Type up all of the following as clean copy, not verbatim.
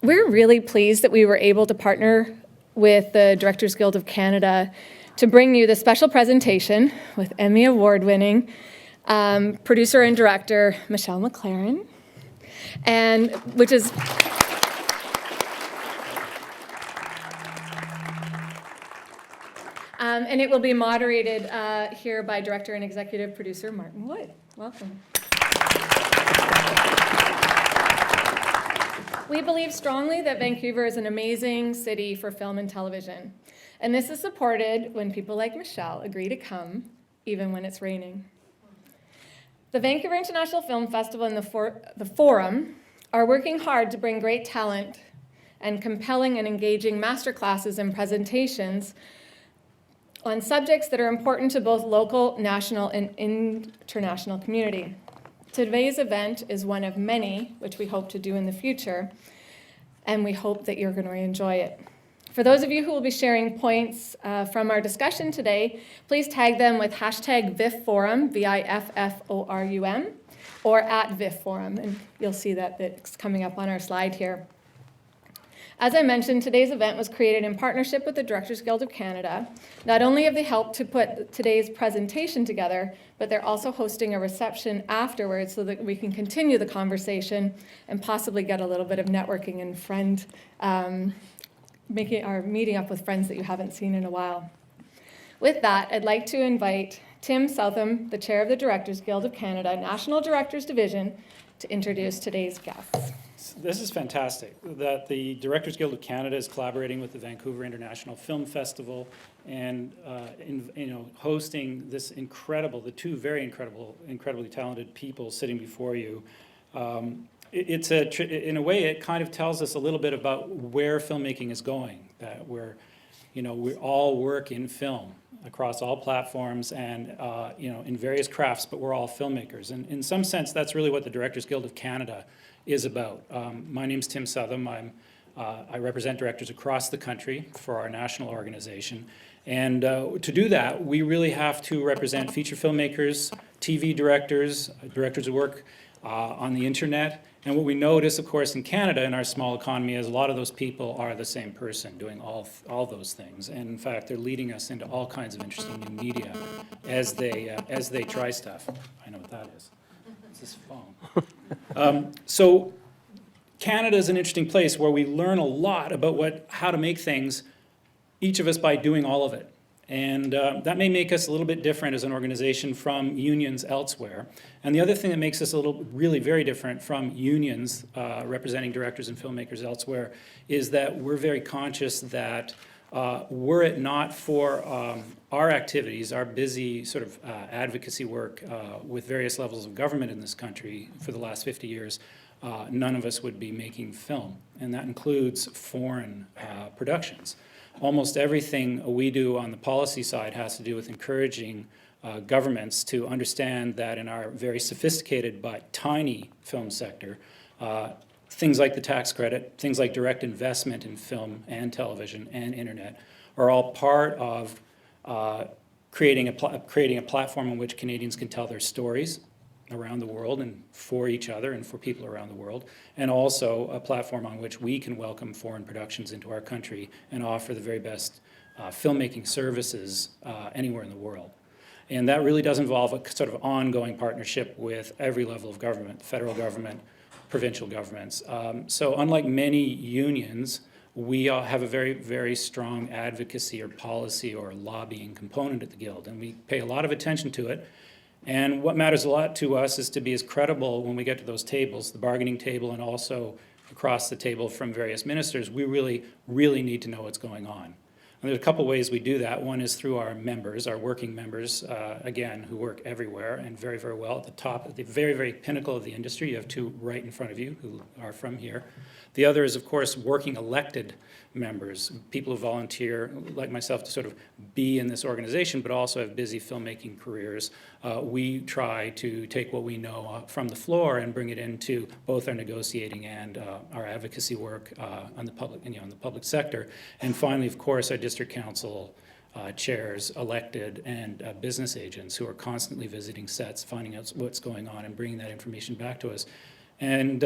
We're really pleased that we were able to partner with the Directors Guild of Canada to bring you this special presentation with Emmy Award-winning producer and director Michelle MacLaren, and which is and it will be moderated here by director and executive producer Martin Wood. Welcome. We believe strongly that Vancouver is an amazing city for film and television, and this is supported when people like Michelle agree to come, even when it's raining. The Vancouver International Film Festival and the Forum are working hard to bring great talent and compelling and engaging masterclasses and presentations on subjects that are important to both local, national, and international community. Today's event is one of many, which we hope to do in the future, and we hope that you're going to enjoy it. For those of you who will be sharing points from our discussion today, please tag them with hashtag VIFFforum, VIFFforum, or at VIFFforum, and you'll see that it's coming up on our slide here. As I mentioned, today's event was created in partnership with the Directors Guild of Canada. Not only have they helped to put today's presentation together, but they're also hosting a reception afterwards so that we can continue the conversation and possibly get a little bit of networking and meeting up with friends that you haven't seen in a while. With that, I'd like to invite Tim Southam, the Chair of the Directors Guild of Canada, National Directors Division, to introduce today's guests. This is fantastic that the Directors Guild of Canada is collaborating with the Vancouver International Film Festival and hosting this the two very incredibly talented people sitting before you. In a way, it kind of tells us a little bit about where filmmaking is going. That we all work in film across all platforms and in various crafts, but we're all filmmakers. And in some sense, that's really what the Directors Guild of Canada is about. My name's Tim Southam. I represent directors across the country for our national organization. And to do that, we really have to represent feature filmmakers, TV directors, directors who work on the internet. And what we notice, of course, in Canada, in our small economy, is a lot of those people are the same person doing all those things. And in fact, they're leading us into all kinds of interesting new media as they try stuff. I know what that is. It's this phone. So Canada is an interesting place where we learn a lot about how to make things, each of us by doing all of it. And that may make us a little bit different as an organization from unions elsewhere. And the other thing that makes us really very different from unions representing directors and filmmakers elsewhere is that we're very conscious that were it not for our activities, our busy sort of advocacy work with various levels of government in this country for the last 50 years, none of us would be making film. And that includes foreign productions. Almost everything we do on the policy side has to do with encouraging governments to understand that in our very sophisticated but tiny film sector, things like the tax credit, things like direct investment in film and television and internet are all part of creating a platform on which Canadians can tell their stories around the world and for each other and for people around the world, and also a platform on which we can welcome foreign productions into our country and offer the very best filmmaking services anywhere in the world. And that really does involve a sort of ongoing partnership with every level of government, federal government, provincial governments. So unlike many unions, we have a very, very strong advocacy or policy or lobbying component at the Guild, and we pay a lot of attention to it. And what matters a lot to us is to be as credible when we get to those tables, the bargaining table and also across the table from various ministers. We really, really need to know what's going on. And there's a couple ways we do that. One is through our members, our working members, again, who work everywhere and very, very well at the top, at the very, very pinnacle of the industry. You have two right in front of you who are from here. The other is, of course, working elected members, people who volunteer, like myself, to sort of be in this organization, but also have busy filmmaking careers. We try to take what we know from the floor and bring it into both our negotiating and our advocacy work on the public, in the public sector. And finally, of course, our district council chairs, elected, and business agents who are constantly visiting sets, finding out what's going on and bringing that information back to us. And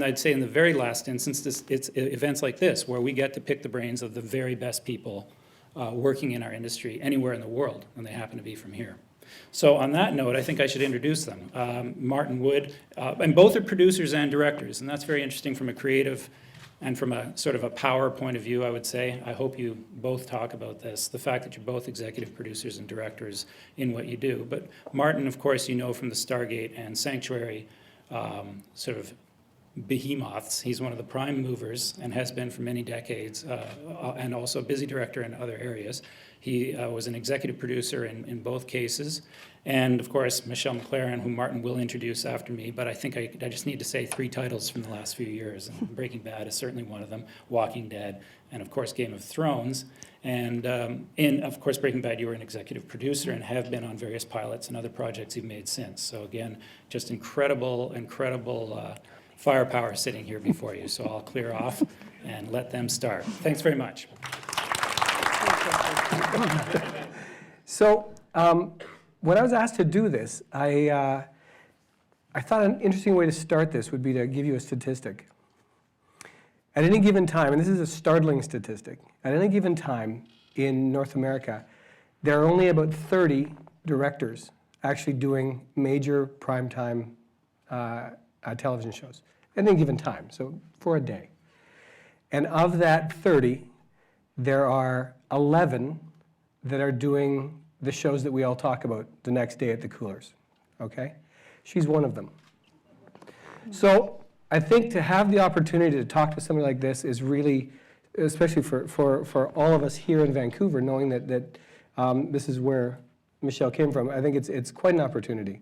I'd say in the very last instance, it's events like this where we get to pick the brains of the very best people working in our industry anywhere in the world, and they happen to be from here. So on that note, I think I should introduce them. Martin Wood, and both are producers and directors, and that's very interesting from a creative and from a sort of a power point of view, I would say. I hope you both talk about this, the fact that you're both executive producers and directors in what you do. But Martin, of course, you know from the Stargate and Sanctuary sort of behemoths. He's one of the prime movers and has been for many decades, and also a busy director in other areas. He was an executive producer in both cases. And of course, Michelle MacLaren, who Martin will introduce after me, but I think I just need to say 3 titles from the last few years. And Breaking Bad is certainly one of them, Walking Dead, and of course, Game of Thrones. And in, of course, Breaking Bad, you were an executive producer and have been on various pilots and other projects you've made since. So again, just incredible firepower sitting here before you. So I'll clear off and let them start. Thanks very much. So when I was asked to do this, I thought an interesting way to start this would be to give you a statistic. At any given time, and this is a startling statistic, at any given time in North America, there are only about 30 directors actually doing major primetime television shows at any given time, so for a day. And of that 30, there are 11 that are doing the shows that we all talk about the next day at the Coolers, okay? She's one of them. So I think to have the opportunity to talk to somebody like this is really, especially for all of us here in Vancouver, knowing that this is where Michelle came from, I think it's quite an opportunity.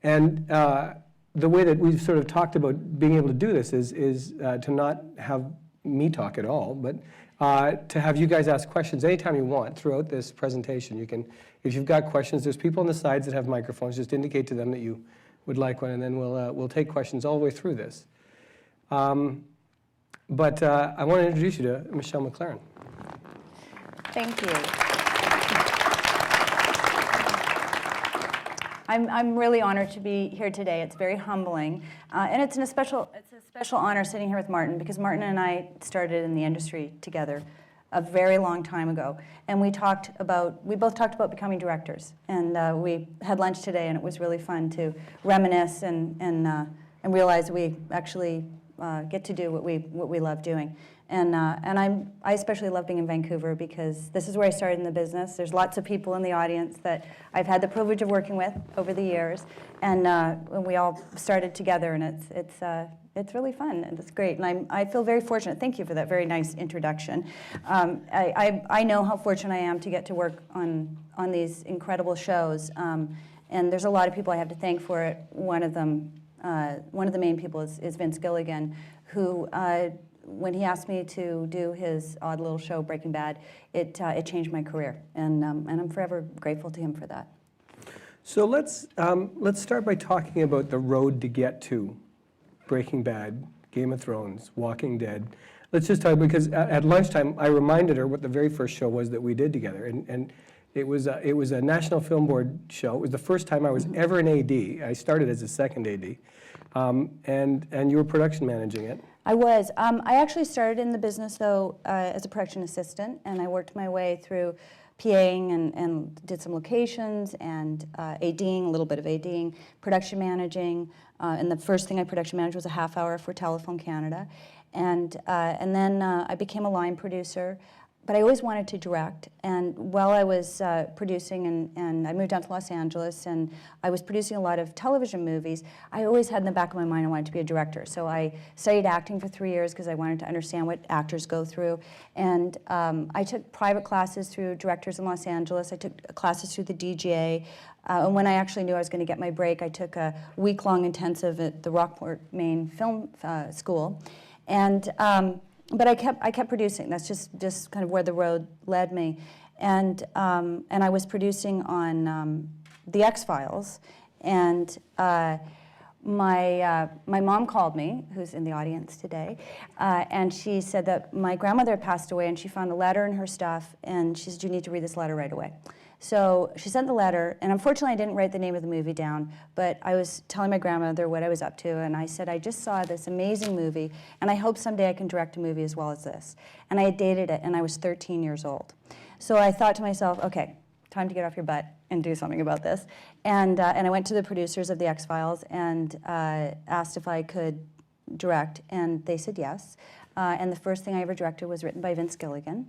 And the way that we've sort of talked about being able to do this is to not have me talk at all, but to have you guys ask questions anytime you want throughout this presentation. You can, if you've got questions, there's people on the sides that have microphones. Just indicate to them that you would like one, and then we'll take questions all the way through this. But I want to introduce you to Michelle MacLaren. Thank you. I'm really honored to be here today. It's very humbling, and it's a special honor sitting here with Martin, because Martin and I started in the industry together a very long time ago, and we both talked about becoming directors, and we had lunch today, and it was really fun to reminisce and realize we actually get to do what we love doing. And I especially love being in Vancouver because this is where I started in the business. There's lots of people in the audience that I've had the privilege of working with over the years, and we all started together, and it's really fun, and it's great. And I feel very fortunate. Thank you for that very nice introduction. I know how fortunate I am to get to work on these incredible shows, and there's a lot of people I have to thank for it. One of the main people is Vince Gilligan, who. When he asked me to do his odd little show, Breaking Bad, it changed my career, and I'm forever grateful to him for that. So let's start by talking about the road to get to Breaking Bad, Game of Thrones, Walking Dead. Let's just talk, because at lunchtime I reminded her what the very first show was that we did together, and it was a National Film Board show. It was the first time I was ever an AD. I started as a second AD, and you were production managing it. I was. I actually started in the business, though, as a production assistant, and I worked my way through PAing and did some locations and ADing, a little bit of ADing, production managing, and the first thing I production managed was a half hour for Telefilm Canada, and then I became a line producer. But I always wanted to direct, and while I was producing, and I moved down to Los Angeles, and I was producing a lot of television movies, I always had in the back of my mind I wanted to be a director. So I studied acting for 3 years because I wanted to understand what actors go through, and I took private classes through directors in Los Angeles. I took classes through the DGA, and when I actually knew I was going to get my break, I took a week-long intensive at the Rockport, Maine Film School, and but I kept producing. That's just kind of where the road led me, and I was producing on the X-Files, and my mom called me, who's in the audience today, and she said that my grandmother had passed away, and she found a letter in her stuff, and she said, "You need to read this letter right away." So she sent the letter, and unfortunately I didn't write the name of the movie down, but I was telling my grandmother what I was up to, and I said, I just saw this amazing movie, and I hope someday I can direct a movie as well as this. And I had dated it, and I was 13 years old. So I thought to myself, okay, time to get off your butt and do something about this. And I went to the producers of The X-Files and asked if I could direct, and they said yes. And the first thing I ever directed was written by Vince Gilligan,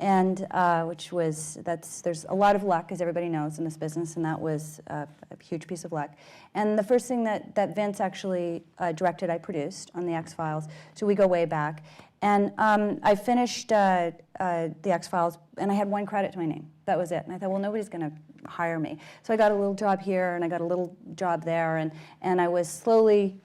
and there's a lot of luck, as everybody knows, in this business, and that was a huge piece of luck. And the first thing that Vince actually directed, I produced on The X-Files, so we go way back. And I finished The X-Files, and I had one credit to my name. That was it. And I thought, well, nobody's going to hire me. So I got a little job here, and I got a little job there, and I was slowly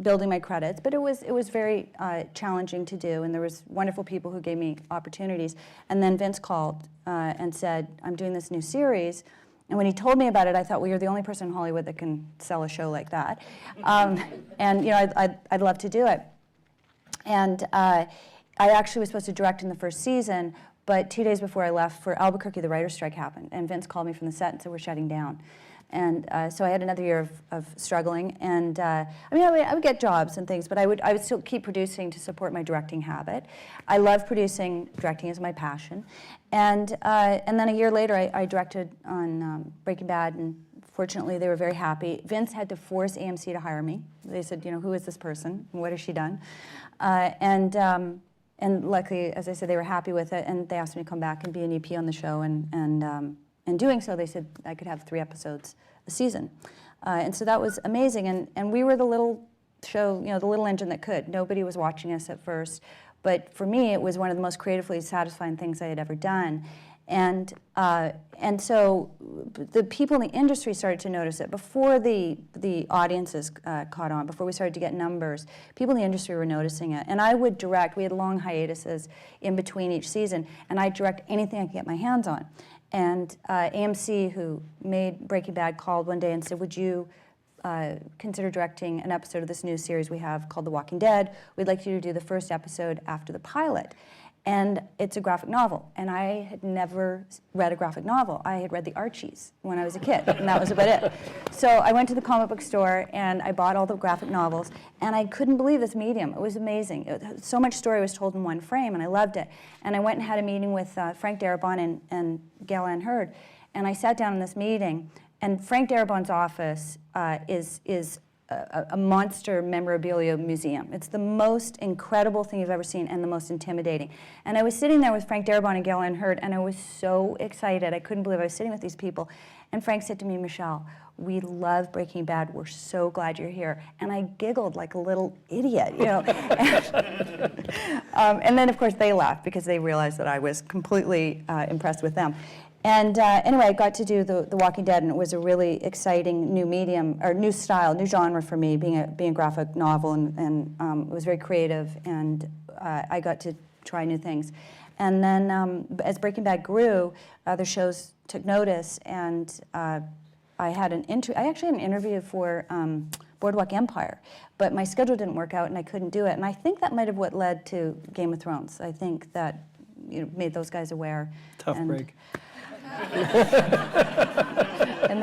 building my credits, but it was very challenging to do, and there was wonderful people who gave me opportunities. And then Vince called and said, I'm doing this new series. And when he told me about it, I thought, well, you're the only person in Hollywood that can sell a show like that. And you know, I'd love to do it. And I actually was supposed to direct in the first season, but 2 days before I left for Albuquerque, the writer's strike happened, and Vince called me from the set and said, we're shutting down. And so I had another year of struggling, and I would get jobs and things, but I would still keep producing to support my directing habit. I love producing. Directing is my passion. And then a year later, I directed on Breaking Bad, and fortunately, they were very happy. Vince had to force AMC to hire me. They said, you know, who is this person, and what has she done? And luckily, as I said, they were happy with it, and they asked me to come back and be an EP on the show, and in doing so, they said I could have 3 episodes a season. And so that was amazing. And we were the little show, you know, the little engine that could. Nobody was watching us at first. But for me, it was one of the most creatively satisfying things I had ever done. And so the people in the industry started to notice it. Before the audiences caught on, before we started to get numbers, people in the industry were noticing it. And I would direct. We had long hiatuses in between each season, and I'd direct anything I could get my hands on. And AMC, who made Breaking Bad, called one day and said, would you consider directing an episode of this new series we have called The Walking Dead? We'd like you to do the first episode after the pilot. And it's a graphic novel. And I had never read a graphic novel. I had read the Archies when I was a kid, and that was about it. So I went to the comic book store, and I bought all the graphic novels, and I couldn't believe this medium. It was amazing. So much story was told in one frame, and I loved it. And I went and had a meeting with Frank Darabont and Gail Ann Hurd, and I sat down in this meeting, and Frank Darabont's office is a monster memorabilia museum. It's the most incredible thing you've ever seen and the most intimidating. And I was sitting there with Frank Darabont and Gail Ann Hurd, and I was so excited. I couldn't believe I was sitting with these people. And Frank said to me, Michelle, we love Breaking Bad. We're so glad you're here. And I giggled like a little idiot, you know. And then, of course, they laughed because they realized that I was completely impressed with them. And anyway, I got to do the Walking Dead, and it was a really exciting new medium, or new style, new genre for me, being a graphic novel, and it was very creative, and I got to try new things. And then as Breaking Bad grew, other shows took notice, and I actually had an interview for Boardwalk Empire, but my schedule didn't work out, and I couldn't do it. And I think that might have what led to Game of Thrones. I think that made those guys aware. Tough break. And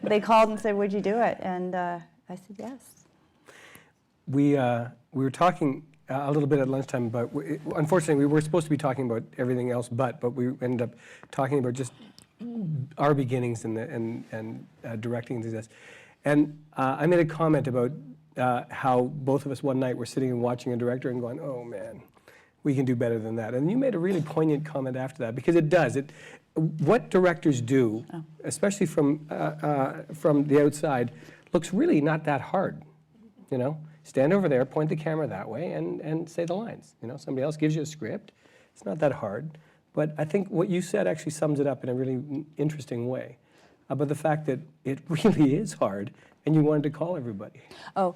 they called and said, would you do it? And I said yes. We were talking a little bit at lunchtime about, unfortunately, we were supposed to be talking about everything else, but we ended up talking about just our beginnings and directing and things like this. And I made a comment about how both of us one night were sitting and watching a director and going, oh man, we can do better than that. And you made a really poignant comment after that, because it does. What directors do, especially from the outside, looks really not that hard. You know, stand over there, point the camera that way, and say the lines. You know, somebody else gives you a script. It's not that hard. But I think what you said actually sums it up in a really interesting way about the fact that it really is hard, and you wanted to call everybody. Oh,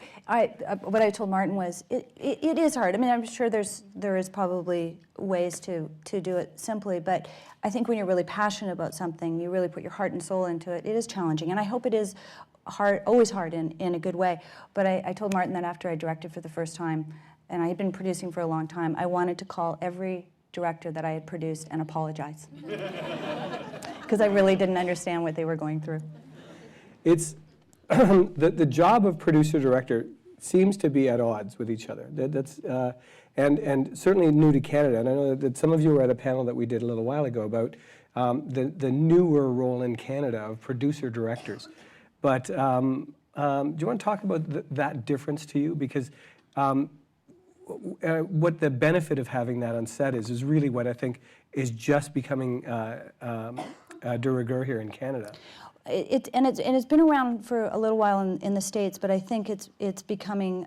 what I told Martin was, it is hard. I mean, I'm sure there is probably ways to do it simply, but I think when you're really passionate about something, you really put your heart and soul into it, it is challenging. And I hope it is hard, always hard in a good way. But I told Martin that after I directed for the first time, and I had been producing for a long time, I wanted to call every director that I had produced and apologize. because I really didn't understand what they were going through. It's the job of producer-director seems to be at odds with each other. And certainly new to Canada. And I know that some of you were at a panel that we did a little while ago about the newer role in Canada of producer-directors. But do you want to talk about that difference to you? Because what the benefit of having that on set is really what I think is just becoming de rigueur here in Canada. It's been around for a little while in the States, but I think it's becoming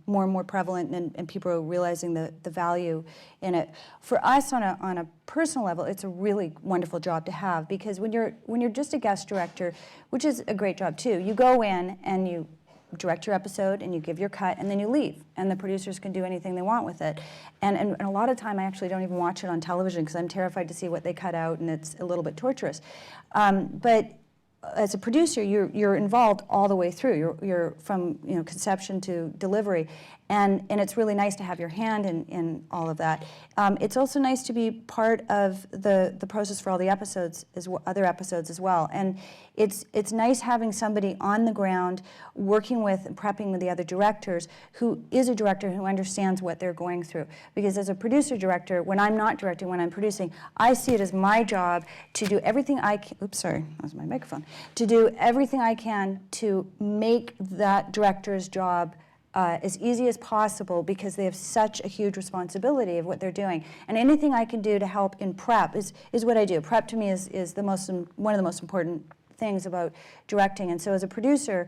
more and more prevalent, and people are realizing the value in it. For us, on a personal level, it's a really wonderful job to have, because when you're just a guest director, which is a great job too, you go in and you direct your episode and you give your cut and then you leave, and the producers can do anything they want with it. And a lot of time I actually don't even watch it on television because I'm terrified to see what they cut out, and it's a little bit torturous. But as a producer, you're involved all the way through. You're from conception to delivery, and it's really nice to have your hand in all of that. It's also nice to be part of the process for all the episodes, other episodes as well. And it's nice having somebody on the ground working with and prepping with the other directors who is a director who understands what they're going through. Because as a producer director, when I'm not directing, when I'm producing, I see it as my job to do everything I can. Oops, sorry, that was my microphone. To do everything I can to make that director's job as easy as possible, because they have such a huge responsibility of what they're doing. And anything I can do to help in prep is what I do. Prep to me is one of the most important things about directing. And so as a producer,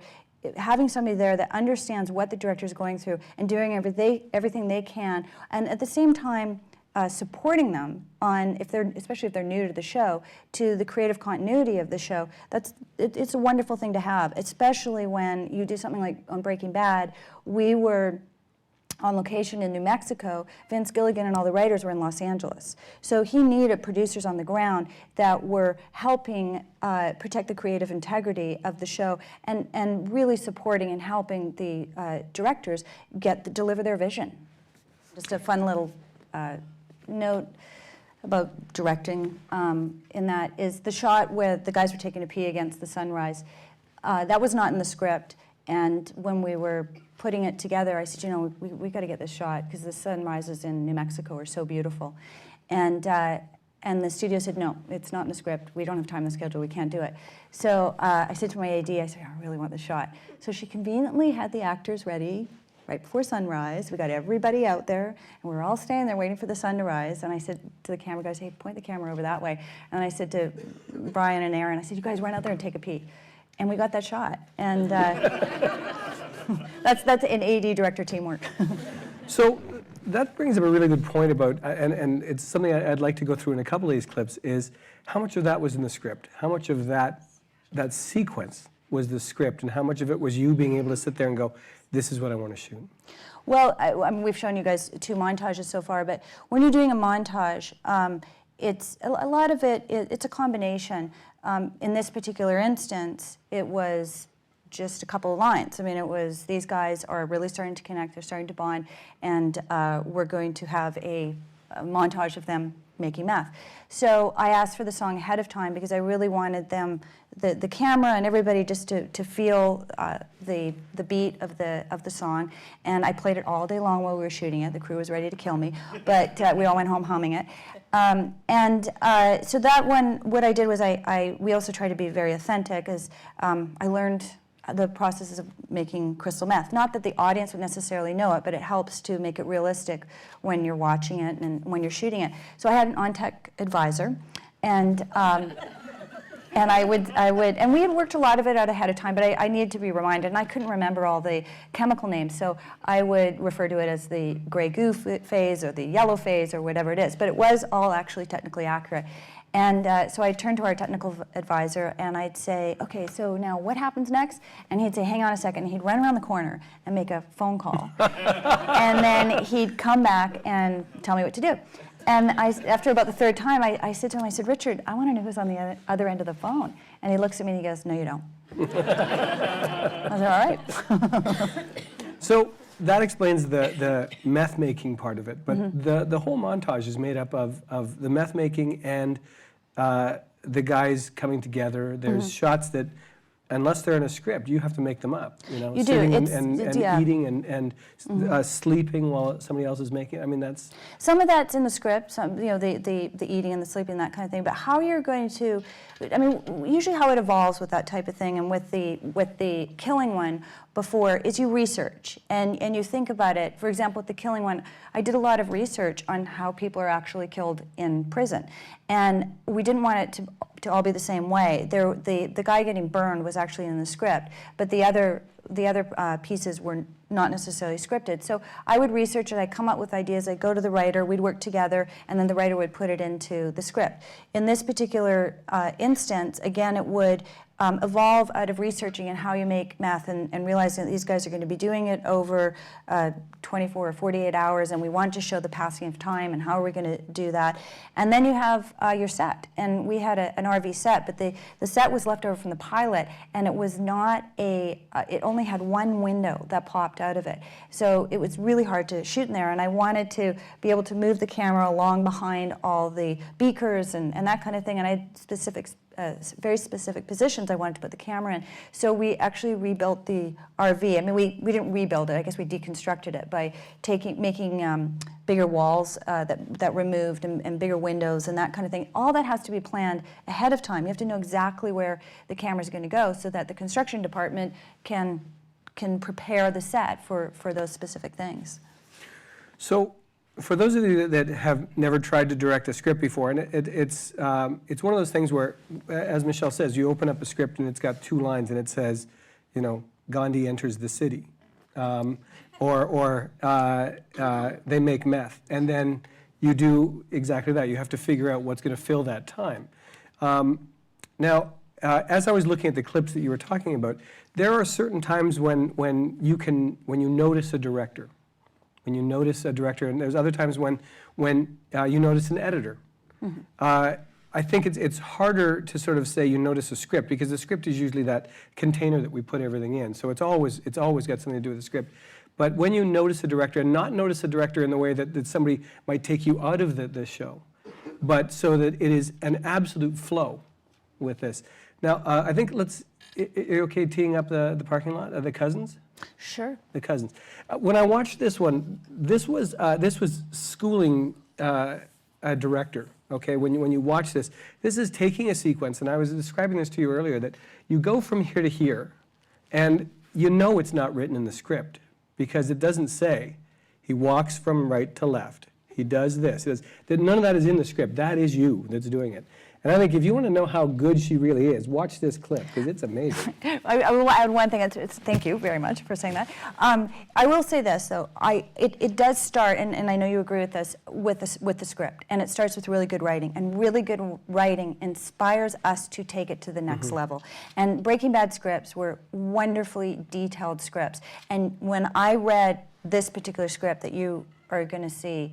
having somebody there that understands what the director is going through and doing everything they can, and at the same time supporting them on, especially if they're new to the show, to the creative continuity of the show. It's a wonderful thing to have, especially when you do something like on Breaking Bad. We were on location in New Mexico. Vince Gilligan and all the writers were in Los Angeles. So he needed producers on the ground that were helping protect the creative integrity of the show, and really supporting and helping the directors deliver their vision. Just a fun little note about directing in that is the shot where the guys were taking a pee against the sunrise. That was not in the script, and when we were putting it together, I said, we got to get this shot because the sunrises in New Mexico are so beautiful. And the studio said, no, it's not in the script. We don't have time in the schedule. We can't do it. So I said to my AD, I said, I really want this shot. So she conveniently had the actors ready right before sunrise. We got everybody out there, and we were all standing there waiting for the sun to rise. And I said to the camera guys, hey, point the camera over that way. And I said to Brian and Aaron, I said, you guys run out there and take a pee. And we got that shot. And that's an AD director teamwork. So that brings up a really good point about, and it's something I'd like to go through in a couple of these clips, is how much of that was in the script? How much of that sequence was the script, and how much of it was you being able to sit there and go, this is what I want to shoot? Well, I mean, we've shown you guys 2 montages so far, but when you're doing a montage, it's a lot of it, it's a combination. In this particular instance, it was just a couple of lines. I mean, it was, these guys are really starting to connect, they're starting to bond, and we're going to have a montage of them making meth. So I asked for the song ahead of time because I really wanted them, the camera and everybody, just to feel the beat of the song. And I played it all day long while we were shooting it. The crew was ready to kill me, but we all went home humming it. So that one, what I did was we also tried to be very authentic, as I learned the processes of making crystal meth. Not that the audience would necessarily know it, but it helps to make it realistic when you're watching it and when you're shooting it. So I had an on-tech advisor, and and we had worked a lot of it out ahead of time, but I needed to be reminded, and I couldn't remember all the chemical names, so I would refer to it as the gray goo phase or the yellow phase or whatever it is, but it was all actually technically accurate. And so I'd turn to our technical advisor and I'd say, okay, so now what happens next? And he'd say, hang on a second. And he'd run around the corner and make a phone call. And then he'd come back and tell me what to do. And after about the 3rd time, I said to him, I said, Richard, I want to know who's on the other end of the phone. And he looks at me and he goes, no, you don't. I said, all right. So that explains the meth making part of it, but the whole montage is made up of the meth making and the guys coming together. There's shots that, unless they're in a script, you have to make them up. You know, You do. sitting It's- and yeah. eating and sleeping while somebody else is making. I mean, that's Some of that's in the script, some, you know, the eating and the sleeping, that kind of thing. But how you're going to, I mean, usually how it evolves with that type of thing, and with the killing one before, is you research and you think about it. For example, with the killing one, I did a lot of research on how people are actually killed in prison, and we didn't want it to all be the same way. The guy getting burned was actually in the script, but the other pieces were not necessarily scripted. So I would research it, I'd come up with ideas, I'd go to the writer, we'd work together, and then the writer would put it into the script. In this particular instance, again, it would evolve out of researching and how you make meth, and realizing that these guys are going to be doing it over 24 or 48 hours, and we want to show the passing of time, and how are we going to do that. And then you have your set, and we had an RV set, but the set was left over from the pilot, and it was not it only had one window that popped out of it. So it was really hard to shoot in there, and I wanted to be able to move the camera along behind all the beakers and that kind of thing, and I had very specific positions I wanted to put the camera in. So we actually rebuilt the RV. I mean, we didn't rebuild it, I guess we deconstructed it by making bigger walls that removed, and bigger windows and that kind of thing. All that has to be planned ahead of time. You have to know exactly where the camera's going to go, so that the construction department can prepare the set for those specific things. so. For those of you that have never tried to direct a script before, and it's one of those things where, as Michelle says, you open up a script and it's got 2 lines and it says, you know, Gandhi enters the city, or they make meth, and then you do exactly that. You have to figure out what's going to fill that time. Now, as I was looking at the clips that you were talking about, there are certain times when you notice a director. When you notice a director, and there's other times when you notice an editor. I think it's harder to sort of say you notice a script, because the script is usually that container that we put everything in. So it's always got something to do with the script. But when you notice a director, and not notice a director in the way that somebody might take you out of the show, but so that it is an absolute flow with this. Now, I think are you okay teeing up the parking lot of the Cousins? Sure. The Cousins. When I watched this one, this was schooling a director. Okay, when you watch this is taking a sequence, and I was describing this to you earlier, that you go from here to here, and you know it's not written in the script, because it doesn't say he walks from right to left. He does this. None of that is in the script. That is you that's doing it. And I think if you want to know how good she really is, watch this clip, because it's amazing. I will add one thing. Thank you very much for saying that. I will say this, though. It does start, and I know you agree with this, with the script. And it starts with really good writing. And really good writing inspires us to take it to the next level. And Breaking Bad scripts were wonderfully detailed scripts. And when I read this particular script that you are going to see,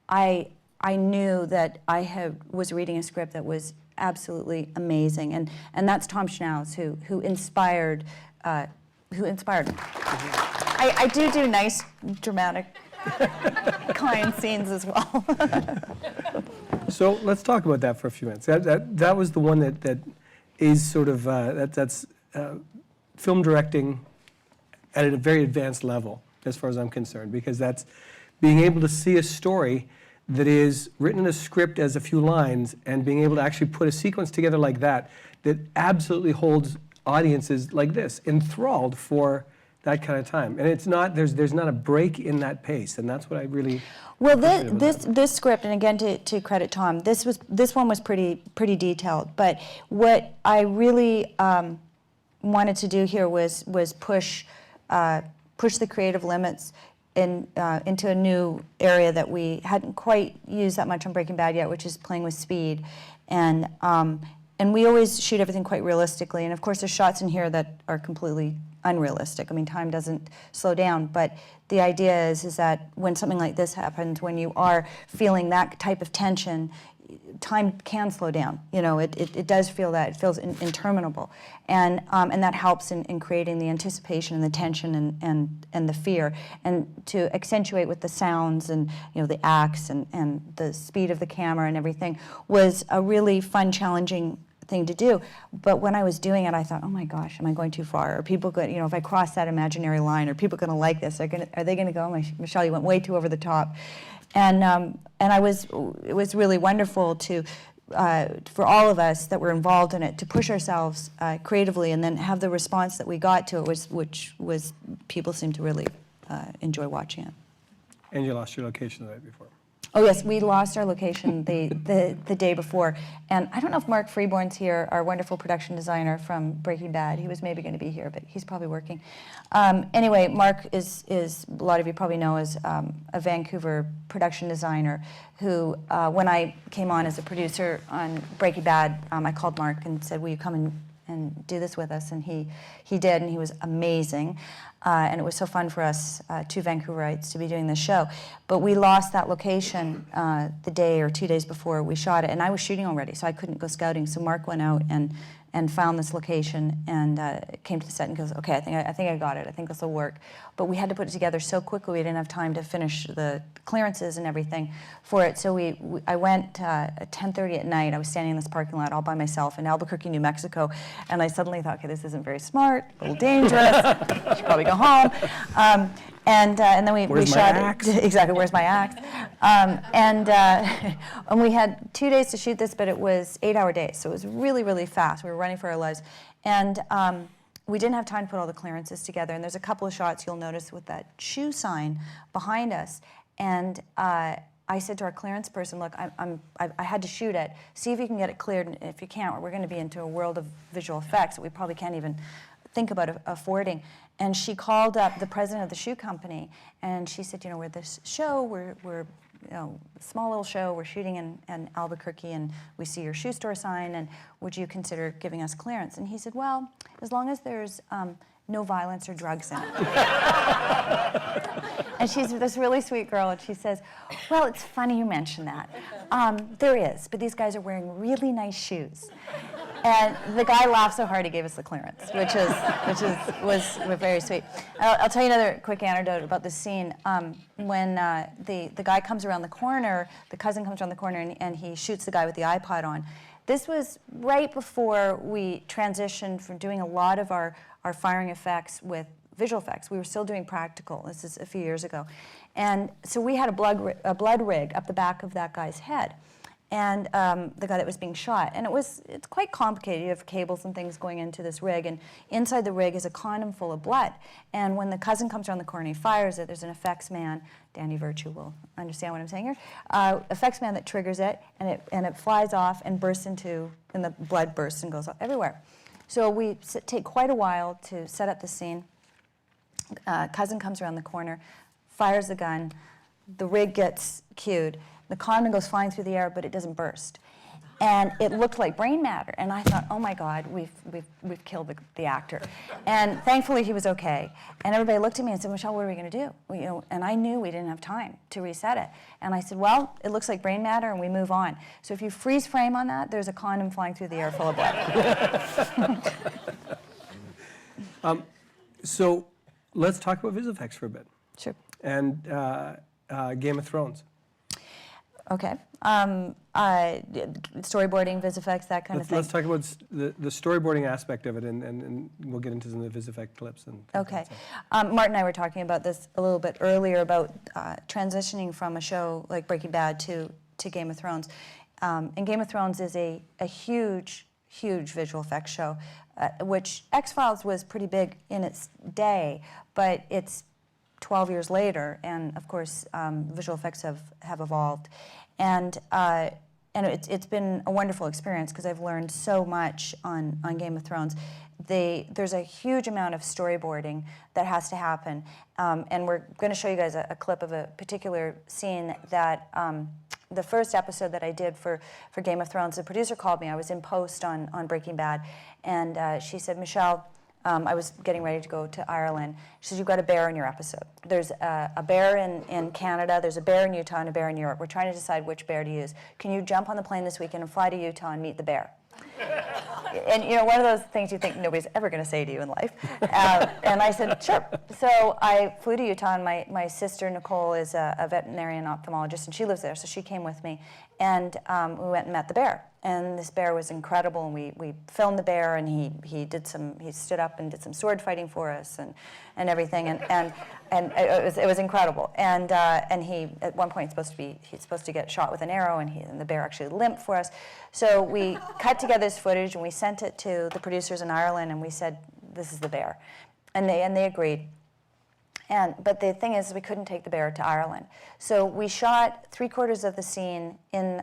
I knew that I was reading a script that was absolutely amazing, and that's Tom Schnauz, who inspired me. I do nice dramatic kind scenes as well. So let's talk about that for a few minutes. That was the one that is sort of that's film directing at a very advanced level, as far as I'm concerned, because that's being able to see a story that is written in a script as a few lines, and being able to actually put a sequence together like that absolutely holds audiences like this enthralled for that kind of time. And it's not there's not a break in that pace, and that's what I really Well, this script, and again to credit Tom, this one was pretty detailed. But what I really wanted to do here was push the creative limits into a new area that we hadn't quite used that much on Breaking Bad yet, which is playing with speed. And we always shoot everything quite realistically. And of course, there's shots in here that are completely unrealistic. I mean, time doesn't slow down. But the idea is that when something like this happens, when you are feeling that type of tension, time can slow down. You know, it does feel that. It feels interminable. And that helps in creating the anticipation and the tension and the fear. And to accentuate with the sounds and, you know, the acts and the speed of the camera and everything was a really fun, challenging thing to do. But when I was doing it, I thought, oh my gosh, am I going too far? Are people going, if I cross that imaginary line, are people going to like this? Are they going to go, oh, Michelle, you went way too over the top? And it was really wonderful to, for all of us that were involved in it, to push ourselves creatively and then have the response that we got to it, which was people seemed to really enjoy watching it. And you lost your location the night before. Oh yes, we lost our location the day before, and I don't know if Mark Freeborn's here, our wonderful production designer from Breaking Bad. He was maybe going to be here, but he's probably working. Anyway, Mark is a lot of you probably know is a Vancouver production designer who, when I came on as a producer on Breaking Bad, I called Mark and said, "Will you come and do this with us?" And he did, and he was amazing. And it was so fun for us, two Vancouverites, to be doing this show. But we lost that location the day or 2 days before we shot it, and I was shooting already, so I couldn't go scouting. So Mark went out and found this location and came to the set and goes, "Okay, I think I got it. I think this will work." But we had to put it together so quickly we didn't have time to finish the clearances and everything for it. So I went at 10:30 at night. I was standing in this parking lot all by myself in Albuquerque, New Mexico, and I suddenly thought, okay, this isn't very smart, a little dangerous. I should probably go home. And then we shot axe? exactly. Where's my axe? And we had 2 days to shoot this, but it was 8-hour days, so it was really, really fast. We were running for our lives, and we didn't have time to put all the clearances together. And there's a couple of shots you'll notice with that shoe sign behind us. And I said to our clearance person, "Look, I had to shoot it. See if you can get it cleared. And if you can't, we're going to be into a world of visual effects that we probably can't even think about affording." And she called up the president of the shoe company, and she said, "We're this show. We're a small little show. We're shooting in Albuquerque, and we see your shoe store sign. And would you consider giving us clearance?" And he said, "Well, as long as there's no violence or drugs in it." And she's this really sweet girl, and she says, "Well, it's funny you mention that. There is, but these guys are wearing really nice shoes." And the guy laughed so hard he gave us the clearance, which was very sweet. I'll tell you another quick anecdote about this scene. When the guy comes around the corner, the cousin comes around the corner, and he shoots the guy with the iPod on. This was right before we transitioned from doing a lot of our firing effects with visual effects. We were still doing practical. This is a few years ago. And so we had a blood rig up the back of that guy's head, and the guy that was being shot. And it's quite complicated. You have cables and things going into this rig, and inside the rig is a condom full of blood. And when the cousin comes around the corner and he fires it, there's an effects man, Danny Virtue will understand what I'm saying here, effects man that triggers it, and it flies off and the blood bursts and goes everywhere. So we take quite a while to set up the scene. Cousin comes around the corner, fires the gun, the rig gets cued, the condom goes flying through the air, but it doesn't burst. And it looked like brain matter, and I thought, oh my God, we've killed the actor. And thankfully he was okay. And everybody looked at me and said, "Michelle, what are we going to do?" And I knew we didn't have time to reset it. And I said, "Well, it looks like brain matter, and we move on." So if you freeze frame on that, there's a condom flying through the air full of blood. So let's talk about visual effects for a bit. Sure. And Game of Thrones. Okay. Storyboarding, vis effects, that kind of thing. Let's talk about the storyboarding aspect of it, and we'll get into some of the vis effect clips. Okay. Martin and I were talking about this a little bit earlier about transitioning from a show like Breaking Bad to Game of Thrones. And Game of Thrones is a huge, huge visual effects show, which X-Files was pretty big in its day, but it's 12 years later, and of course, visual effects have evolved. And it's been a wonderful experience because I've learned so much on Game of Thrones. There's a huge amount of storyboarding that has to happen, and we're going to show you guys a clip of a particular scene that the first episode that I did for Game of Thrones, the producer called me. I was in post on Breaking Bad, and she said, "Michelle, I was getting ready to go to Ireland." She says, "You've got a bear in your episode. There's a bear in Canada, there's a bear in Utah, and a bear in Europe. We're trying to decide which bear to use. Can you jump on the plane this weekend and fly to Utah and meet the bear?" And one of those things you think nobody's ever going to say to you in life. And I said, "Sure." So I flew to Utah, and my sister Nicole is a veterinarian ophthalmologist, and she lives there, so she came with me, and we went and met the bear. and this bear was incredible, and we filmed the bear, and he stood up and did some sword fighting for us and everything, and it was incredible. And he, at one point, he's supposed to get shot with an arrow, and the bear actually limped for us. So we cut together this footage, and we sent it to the producers in Ireland, and we said, this is the bear. And they agreed. But the thing is, we couldn't take the bear to Ireland. So we shot 3/4 of the scene in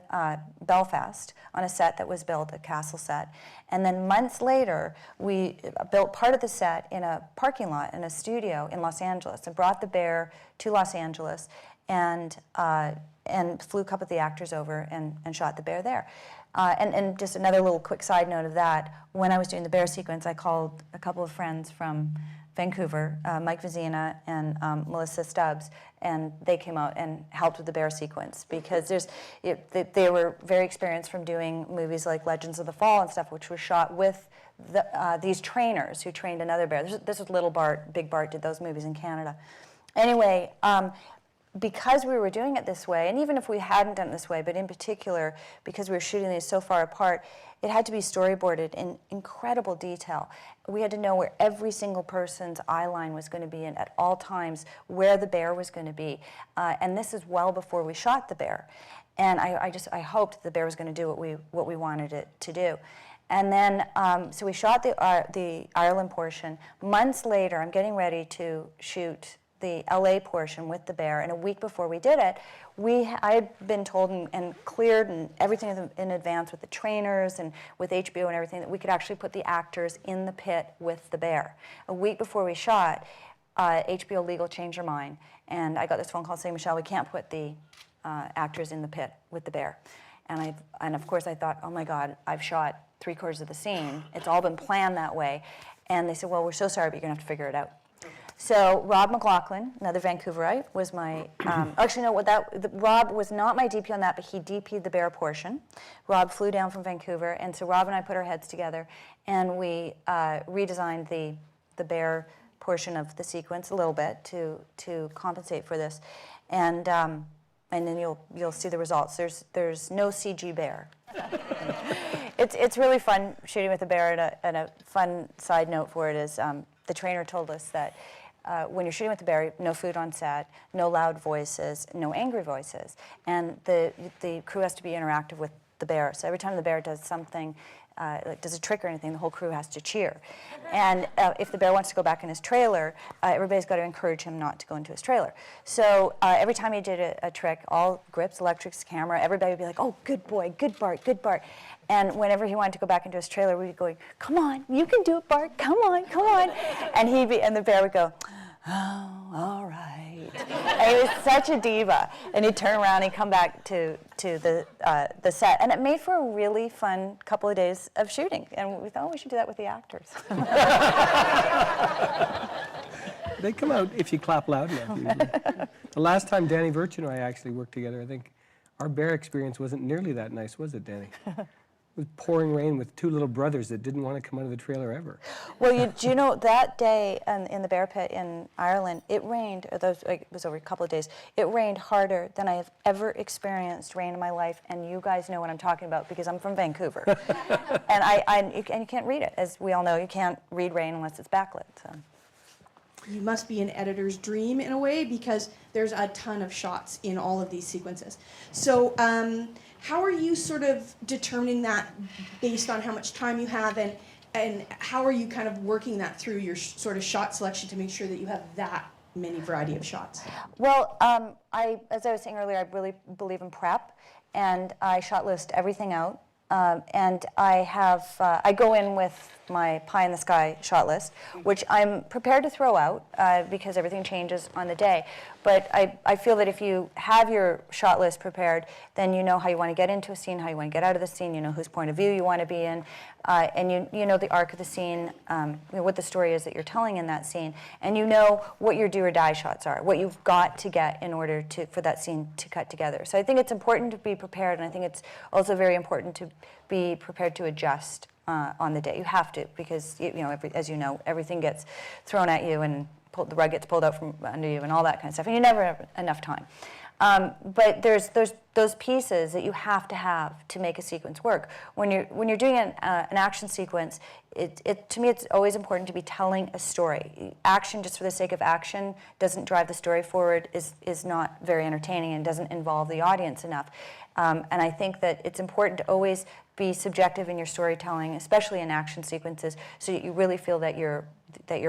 Belfast on a set that was built, a castle set. And then months later, we built part of the set in a parking lot in a studio in Los Angeles and brought the bear to Los Angeles and flew a couple of the actors over and shot the bear there. And just another little quick side note of that, when I was doing the bear sequence, I called a couple of friends from Vancouver, Mike Vizina and Melissa Stubbs, and they came out and helped with the bear sequence because they were very experienced from doing movies like Legends of the Fall and stuff, which was shot with these trainers who trained another bear. This was Little Bart, Big Bart did those movies in Canada. Anyway, because we were doing it this way, and even if we hadn't done it this way, but in particular, because we were shooting these so far apart, it had to be storyboarded in incredible detail. We had to know where every single person's eye line was going to be in at all times, where the bear was going to be. And this is well before we shot the bear. And I hoped the bear was going to do what we wanted it to do. And then, so we shot the Ireland portion. Months later, I'm getting ready to shoot the LA portion with the bear, and a week before we did it, I had been told and cleared and everything in advance with the trainers and with HBO and everything that we could actually put the actors in the pit with the bear. A week before we shot, HBO legal changed their mind, and I got this phone call saying, Michelle, we can't put the actors in the pit with the bear. And of course I thought, oh my God, I've shot 3/4 of the scene. It's all been planned that way. And they said, well, we're so sorry, but you're gonna have to figure it out. So Rob McLaughlin, another Vancouverite, was my, actually no, Rob was not my DP on that, but he DP'd the bear portion. Rob flew down from Vancouver, and so Rob and I put our heads together, and we redesigned the bear portion of the sequence a little bit to compensate for this. And then you'll see the results. There's no CG bear. It's really fun shooting with a bear, and a fun side note for it is the trainer told us that when you're shooting with the bear, no food on set, no loud voices, no angry voices, and the crew has to be interactive with the bear. So every time the bear does something, like does a trick or anything, the whole crew has to cheer. And if the bear wants to go back in his trailer, everybody's got to encourage him not to go into his trailer. So every time he did a trick, all grips, electrics, camera, everybody would be like, oh, good boy, good Bart, good Bart. And whenever he wanted to go back into his trailer, we'd be going, come on, you can do it, Bart, come on, come on. And the bear would go, oh, all right. And he was such a diva. And he'd turn around and he'd come back to the set. And it made for a really fun couple of days of shooting. And we thought, oh, we should do that with the actors. They come out if you clap loud enough. Usually. The last time Danny Virtue and I actually worked together, I think our bear experience wasn't nearly that nice, was it, Danny? It was pouring rain with two little brothers that didn't want to come out of the trailer ever. Well, do you know, that day in the bear pit in Ireland, it rained, it was over a couple of days, it rained harder than I have ever experienced rain in my life, and you guys know what I'm talking about because I'm from Vancouver. and you can't read it. As we all know, you can't read rain unless it's backlit. So. You must be an editor's dream in a way because there's a ton of shots in all of these sequences. So how are you sort of determining that based on how much time you have, and how are you kind of working that through your sort of shot selection to make sure that you have that many variety of shots? Well, as I was saying earlier, I really believe in prep, and I shot list everything out. And I go in with my pie in the sky shot list, which I'm prepared to throw out because everything changes on the day. But I feel that if you have your shot list prepared, then you know how you want to get into a scene, how you want to get out of the scene, you know whose point of view you want to be in, and you know the arc of the scene, what the story is that you're telling in that scene, and you know what your do or die shots are, what you've got to get in order for that scene to cut together. So I think it's important to be prepared, and I think it's also very important to be prepared to adjust on the day. You have to, because as you know, everything gets thrown at you and the rug gets pulled out from under you and all that kind of stuff, and you never have enough time. But there's those pieces that you have to make a sequence work. When you're doing an action sequence, to me it's always important to be telling a story. Action just for the sake of action doesn't drive the story forward, is not very entertaining and doesn't involve the audience enough. And I think that it's important to always be subjective in your storytelling, especially in action sequences, so that you really feel that you're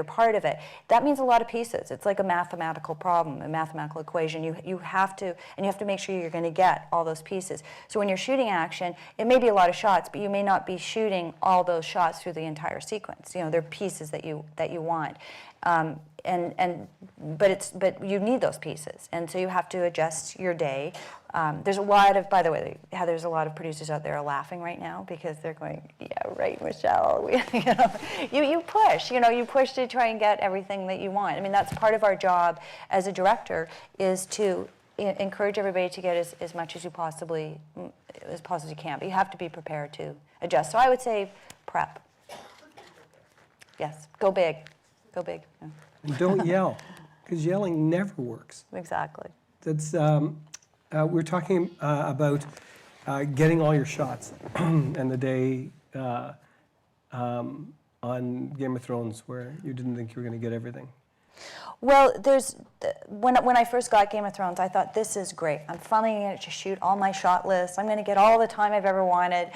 part of it. That means a lot of pieces. It's like a mathematical problem, a mathematical equation. You have to make sure you're going to get all those pieces. So when you're shooting action, it may be a lot of shots, but you may not be shooting all those shots through the entire sequence. You know, they're pieces that you want. But you need those pieces, and so you have to adjust your day. There's a lot of, by the way, there's a lot of producers out there are laughing right now because they're going, yeah, right, Michelle. You push to try and get everything that you want. I mean, that's part of our job as a director, is to encourage everybody to get as much as you possibly can. But you have to be prepared to adjust. So I would say prep. Yes, go big. Go big. Yeah. And don't yell, because yelling never works. Exactly. That's we're talking about getting all your shots, and the day on Game of Thrones where you didn't think you were going to get everything. Well, when I first got Game of Thrones, I thought, this is great. I'm finally going to shoot all my shot lists. I'm going to get all the time I've ever wanted.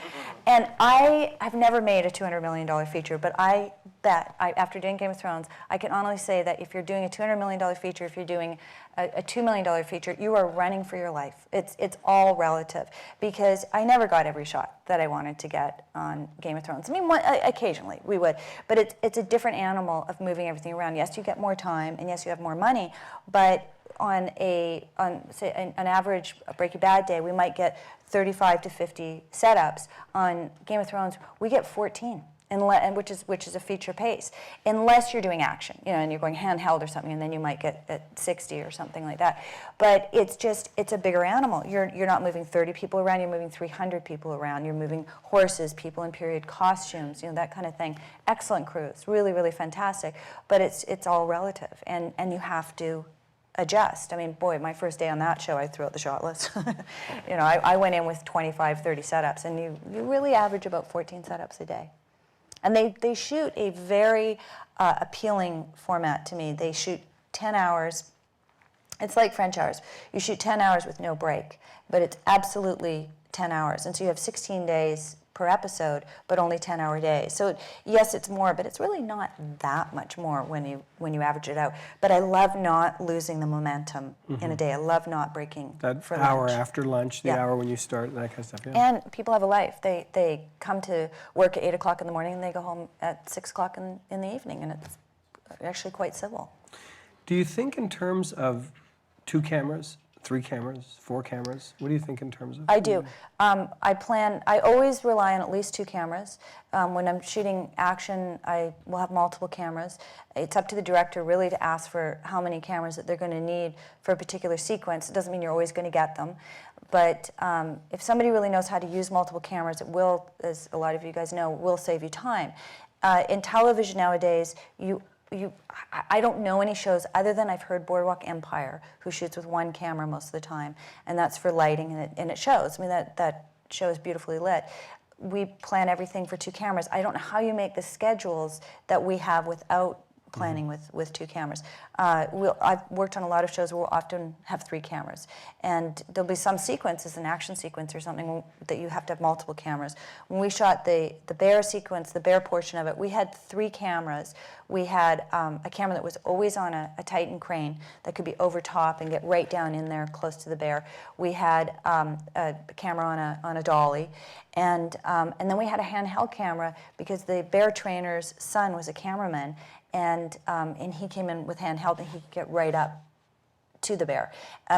And I've never made a $200 million feature, but I bet, after doing Game of Thrones, I can honestly say that if you're doing a $200 million feature, if you're doing a $2 million feature, you are running for your life. It's all relative, because I never got every shot that I wanted to get on Game of Thrones. I mean, occasionally we would, but it's a different animal of moving everything around. Yes, you get more time, and yes, you have more money, but on say an average Breaking Bad day, we might get 35 to 50 setups. On Game of Thrones, we get 14. Which is a feature pace, unless you're doing action, and you're going handheld or something, and then you might get at 60 or something like that. But it's a bigger animal. You're not moving 30 people around. You're moving 300 people around. You're moving horses, people in period costumes, that kind of thing. Excellent crews, really, really fantastic. But it's all relative, and you have to adjust. I mean, boy, my first day on that show, I threw out the shot list. I went in with 25, 30 setups, and you really average about 14 setups a day. And they shoot a very appealing format to me. They shoot 10 hours. It's like French hours. You shoot 10 hours with no break, but it's absolutely 10 hours. And so you have 16 days per episode, but only 10-hour days. So yes, it's more, but it's really not that much more when you average it out. But I love not losing the momentum in a day. I love not breaking That for hour lunch. after lunch, the Yeah. hour when you start, that kind of stuff. Yeah. And people have a life. They come to work at 8 o'clock in the morning, and they go home at 6 o'clock in the evening, and it's actually quite civil. Do you think in terms of 2 cameras, 3 cameras, 4 cameras? What do you think in terms of? I do. I always rely on at least 2 cameras. When I'm shooting action, I will have multiple cameras. It's up to the director really to ask for how many cameras that they're going to need for a particular sequence. It doesn't mean you're always going to get them. But if somebody really knows how to use multiple cameras, it will, as a lot of you guys know, will save you time. In television nowadays, I don't know any shows other than I've heard Boardwalk Empire, who shoots with 1 camera most of the time, and that's for lighting, and it shows. I mean, that show is beautifully lit. We plan everything for 2 cameras. I don't know how you make the schedules that we have without planning with 2 cameras. I've worked on a lot of shows where we'll often have 3 cameras. And there'll be some sequences, an action sequence or something, that you have to have multiple cameras. When we shot the bear sequence, the bear portion of it, we had 3 cameras. We had a camera that was always on a Titan crane that could be over top and get right down in there close to the bear. We had a camera on a dolly. And then we had a handheld camera because the bear trainer's son was a cameraman, and he came in with handheld, and he could get right up to the bear.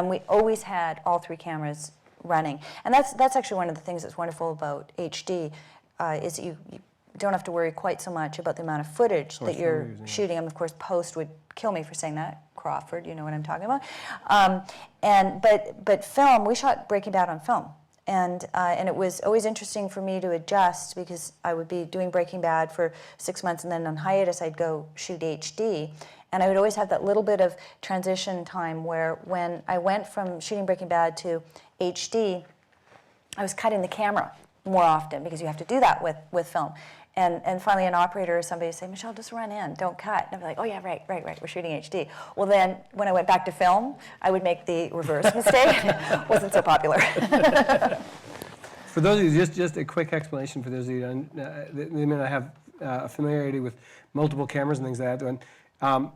We always had all 3 cameras running, and that's actually one of the things that's wonderful about HD, is that you don't have to worry quite so much about the amount of footage that you're shooting. And of course, post would kill me for saying that. Crawford, you know what I'm talking about. But film, we shot Breaking Bad on film. And it was always interesting for me to adjust, because I would be doing Breaking Bad for 6 months, and then on hiatus I'd go shoot HD. And I would always have that little bit of transition time where when I went from shooting Breaking Bad to HD, I was cutting the camera more often because you have to do that with film. And finally an operator or somebody would say, Michelle, just run in, don't cut. And I'd be like, oh yeah, right, we're shooting HD. Well then, when I went back to film, I would make the reverse mistake. It wasn't so popular. For those of you, just a quick explanation for those of you that may not have familiarity with multiple cameras and things like that.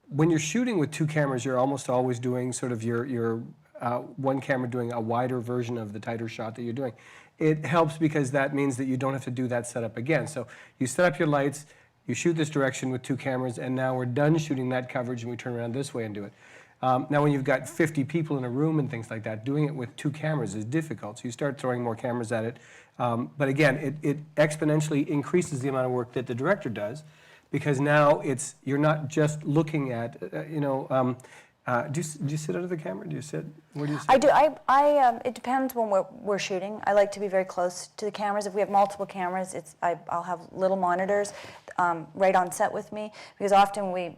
When you're shooting with two cameras, you're almost always doing sort of your one camera doing a wider version of the tighter shot that you're doing. It helps because that means that you don't have to do that setup again. So you set up your lights, you shoot this direction with two cameras, and now we're done shooting that coverage and we turn around this way and do it. Now when you've got 50 people in a room and things like that, doing it with two cameras is difficult. So you start throwing more cameras at it. But again, it exponentially increases the amount of work that the director does, because now you're not just looking at, do you sit under the camera? Do you sit? Where do you sit? I do. It depends when we're shooting. I like to be very close to the cameras. If we have multiple cameras, I'll have little monitors right on set with me, because often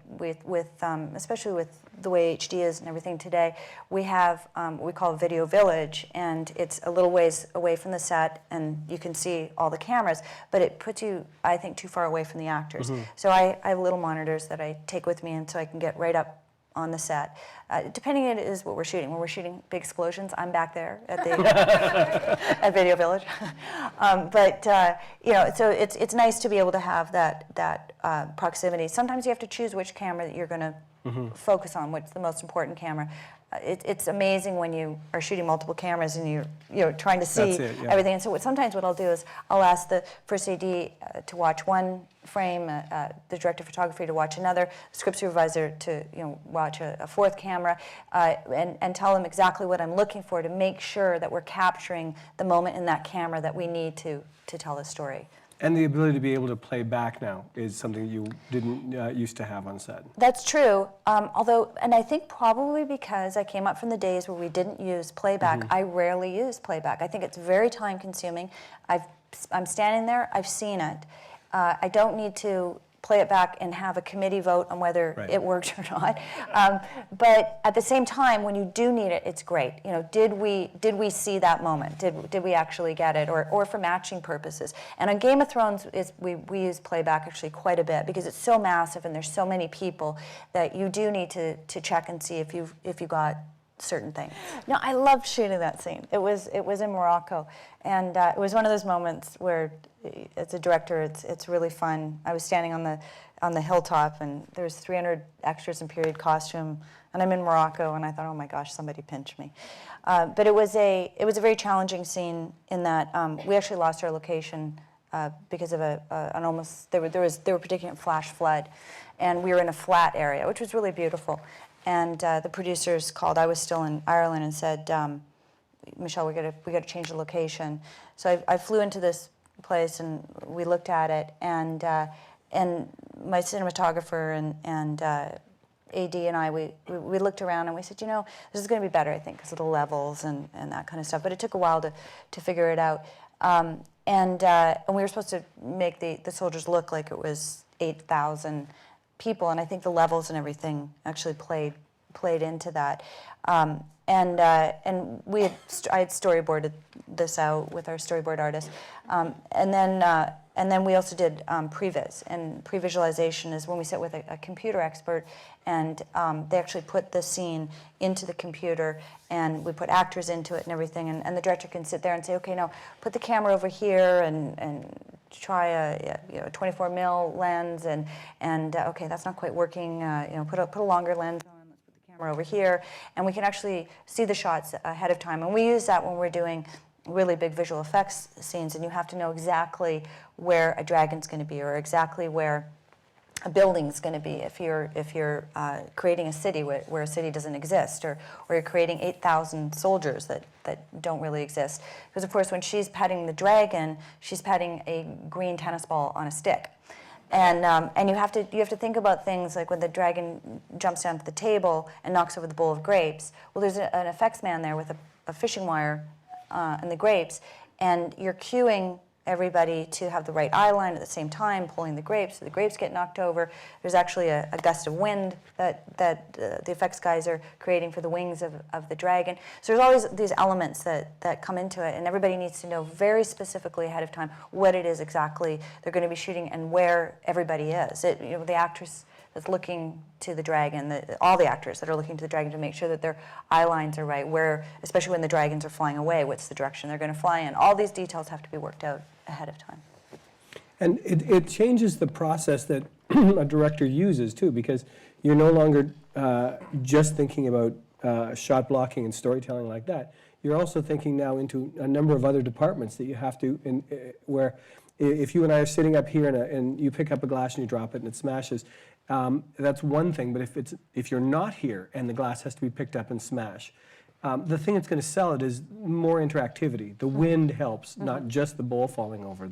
especially with the way HD is and everything today, we have what we call a video village, and it's a little ways away from the set, and you can see all the cameras, but it puts you, I think, too far away from the actors. Mm-hmm. So I have little monitors that I take with me, and so I can get right up on the set. Depending on it is what we're shooting. When we're shooting big explosions, I'm back there at the at Video Village. So it's nice to be able to have that proximity. Sometimes you have to choose which camera that you're going to focus on, what's the most important camera. It's amazing when you are shooting multiple cameras and you're trying to see everything. And so sometimes what I'll do is I'll ask the first AD to watch one frame, the director of photography to watch another, the script supervisor to watch a fourth camera, and tell them exactly what I'm looking for to make sure that we're capturing the moment in that camera that we need to tell the story. And the ability to be able to play back now is something you didn't used to have on set. That's true. And I think probably because I came up from the days where we didn't use playback, I rarely use playback. I think it's very time consuming. I'm standing there, I've seen it. I don't need to play it back and have a committee vote on whether it worked or not. But at the same time, when you do need it, it's great. Did we see that moment? Did we actually get it? Or for matching purposes. And on Game of Thrones, we use playback actually quite a bit because it's so massive and there's so many people that you do need to check and see if you got certain things. No, I loved shooting that scene. It was in Morocco, and it was one of those moments where, as a director, it's really fun. I was standing on the hilltop, and there was 300 extras in period costume, and I'm in Morocco, and I thought, oh my gosh, somebody pinch me. But it was a very challenging scene in that we actually lost our location because of they were predicting a flash flood, and we were in a flat area, which was really beautiful. And the producers called. I was still in Ireland and said, "Michelle, we got to change the location." So I flew into this place and we looked at it, and my cinematographer and AD and I we looked around and we said, this is going to be better, I think, because of the levels and that kind of stuff. But it took a while to figure it out. And we were supposed to make the soldiers look like it was 8,000. People, and I think the levels and everything actually played into that. And I had storyboarded this out with our storyboard artist, and then we also did previs. And pre-visualization is when we sit with a computer expert, and they actually put the scene into the computer, and we put actors into it and everything, and the director can sit there and say, okay, now put the camera over here and try a 24 mil lens, and okay, that's not quite working. Put a longer lens on. Let's put the camera over here, and we can actually see the shots ahead of time. And we use that when we're doing really big visual effects scenes, and you have to know exactly where a dragon's going to be, or exactly where a building's going to be if you're creating a city where a city doesn't exist, or you're creating 8,000 soldiers that don't really exist. Because of course, when she's petting the dragon, she's petting a green tennis ball on a stick, and you have to think about things like when the dragon jumps down to the table and knocks over the bowl of grapes. Well, there's an effects man there with a fishing wire and the grapes, and you're cueing everybody to have the right eye line at the same time, pulling the grapes so the grapes get knocked over. There's actually a gust of wind that the effects guys are creating for the wings of the dragon. So there's always these elements that come into it, and everybody needs to know very specifically ahead of time what it is exactly they're going to be shooting and where everybody is. The actress that's looking to the dragon, all the actors that are looking to the dragon to make sure that their eye lines are right, where, especially when the dragons are flying away, what's the direction they're going to fly in. All these details have to be worked out ahead of time. And it changes the process that a director uses too, because you're no longer just thinking about shot blocking and storytelling like that. You're also thinking now into a number of other departments that you have to, where if you and I are sitting up here and you pick up a glass and you drop it and it smashes, that's one thing. But if you're not here and the glass has to be picked up and smash, the thing that's going to sell it is more interactivity. The wind helps, not just the bowl falling over,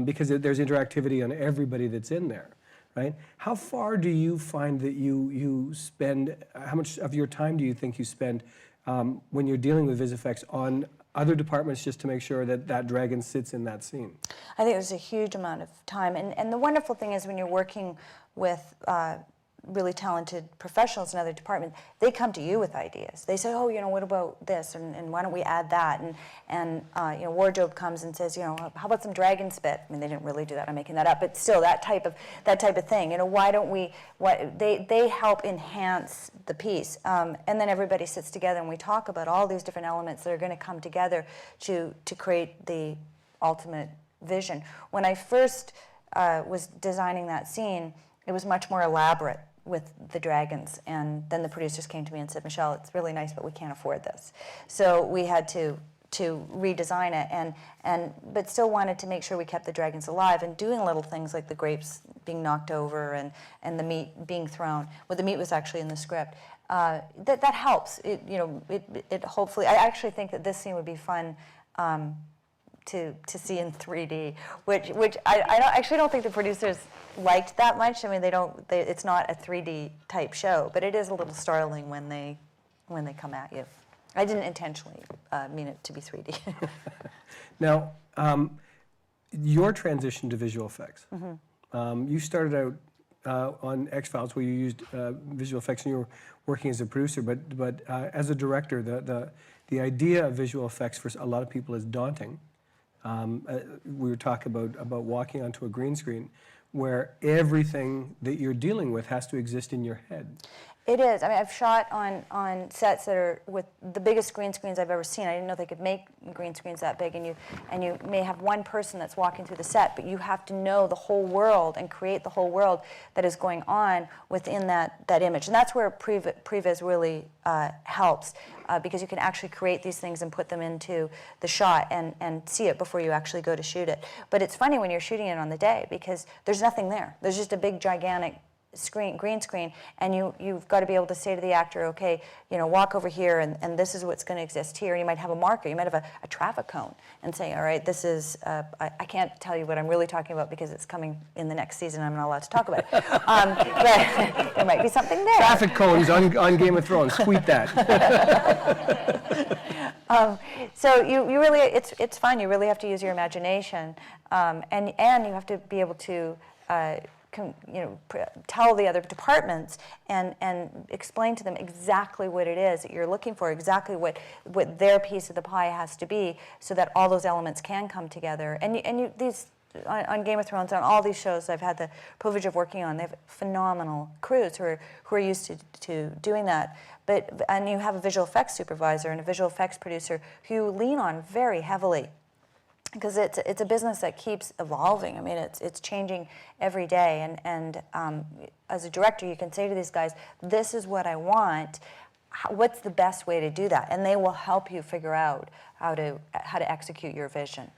because there's interactivity on everybody that's in there, right? How far do you find that you spend, how much of your time do you think you spend when you're dealing with VIFF on other departments just to make sure that that dragon sits in that scene? I think there's a huge amount of time. And the wonderful thing is when you're working with really talented professionals in other departments, they come to you with ideas. They say, oh, what about this? And why don't we add that? And wardrobe comes and says, how about some dragon spit? I mean, they didn't really do that. I'm making that up. But still, that type of thing. Why don't we? They help enhance the piece. And then everybody sits together and we talk about all these different elements that are going to come together to create the ultimate vision. When I first was designing that scene, it was much more elaborate with the dragons, and then the producers came to me and said, Michelle, it's really nice, but we can't afford this. So we had to redesign it, but still wanted to make sure we kept the dragons alive, and doing little things like the grapes being knocked over and the meat being thrown. Well, the meat was actually in the script. That helps. It hopefully. I actually think that this scene would be fun to see in 3D, which I actually don't think the producers liked that much. I mean, it's not a 3D type show, but it is a little startling when they come at you. I didn't intentionally mean it to be 3D. Now, your transition to visual effects. You started out on X-Files where you used visual effects and you were working as a producer, but as a director, the idea of visual effects for a lot of people is daunting. We were talking about walking onto a green screen where everything that you're dealing with has to exist in your head. It is. I mean, I've shot on sets that are with the biggest green screens I've ever seen. I didn't know they could make green screens that big, and you may have one person that's walking through the set, but you have to know the whole world and create the whole world that is going on within that image. And that's where previs really helps, because you can actually create these things and put them into the shot and see it before you actually go to shoot it. But it's funny when you're shooting it on the day because there's nothing there. There's just a big, gigantic green screen, and you've got to be able to say to the actor, okay, walk over here, and this is what's going to exist here. And you might have a marker, you might have a traffic cone, and say, all right, this is, I can't tell you what I'm really talking about because it's coming in the next season, I'm not allowed to talk about it. But there might be something there. Traffic cones on Game of Thrones, tweet that. So you really, it's fun, you really have to use your imagination, and you have to be able to tell the other departments and explain to them exactly what it is that you're looking for, exactly what their piece of the pie has to be, so that all those elements can come together. And these on Game of Thrones, on all these shows I've had the privilege of working on, they have phenomenal crews who are used to doing that. And you have a visual effects supervisor and a visual effects producer who you lean on very heavily, because it's a business that keeps evolving. I mean, it's changing every day. And as a director, you can say to these guys, this is what I want. What's the best way to do that? And they will help you figure out how to execute your vision.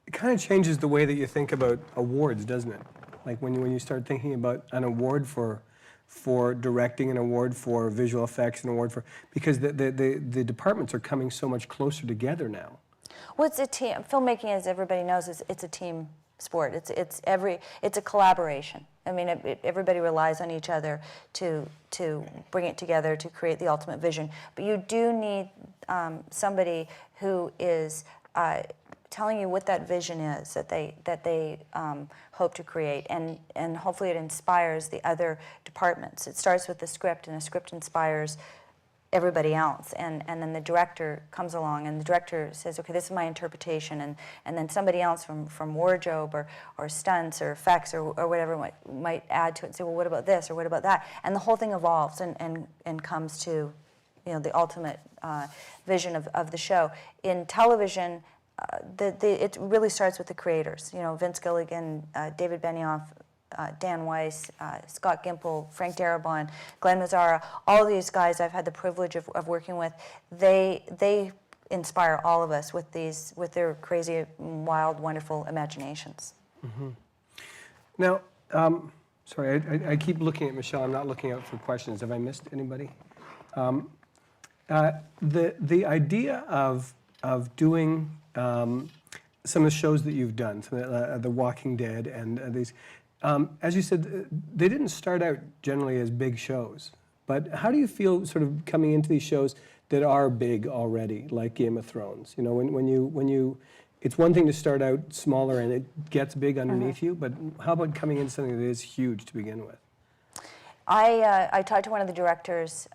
It kind of changes the way that you think about awards, doesn't it? Like when you start thinking about an award for directing, an award for visual effects, an award for, because the departments are coming so much closer together now. Well, it's a team. Filmmaking, as everybody knows, it's a team sport. It's a collaboration. I mean, everybody relies on each other to bring it together to create the ultimate vision. But you do need somebody who is telling you what that vision is that they hope to create, and hopefully it inspires the other departments. It starts with the script, and the script inspires everybody else, and then the director comes along, and the director says, okay, this is my interpretation, and then somebody else from wardrobe or stunts or effects or whatever might add to it and say, well, what about this or what about that, and the whole thing evolves and comes to, you know, the ultimate vision of the show. In television, it really starts with the creators. You know, Vince Gilligan, David Benioff, Dan Weiss, Scott Gimple, Frank Darabont, Glenn Mazzara, all these guys I've had the privilege of working with, they inspire all of us with their crazy, wild, wonderful imaginations. Mm-hmm. Now, sorry, I keep looking at Michelle. I'm not looking out for questions. Have I missed anybody? The idea of doing some of the shows that you've done, some of The Walking Dead and these, as you said, they didn't start out generally as big shows. But how do you feel sort of coming into these shows that are big already, like Game of Thrones? You know, when you, it's one thing to start out smaller and it gets big underneath you, but how about coming into something that is huge to begin with? I talked to one of the directors.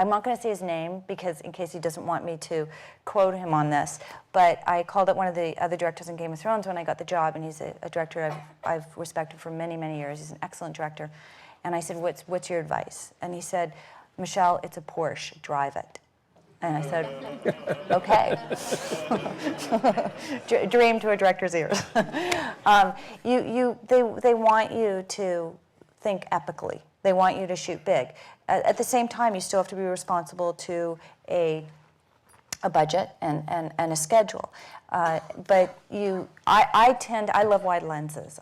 I'm not going to say his name because in case he doesn't want me to quote him on this, but I called up one of the other directors in Game of Thrones when I got the job, and he's a director I've respected for many, many years. He's an excellent director. And I said, what's your advice? And he said, Michelle, it's a Porsche, drive it. And I said, okay. Dream to a director's ears. They want you to think epically. They want you to shoot big. At the same time, you still have to be responsible to a budget and a schedule. But I love wide lenses.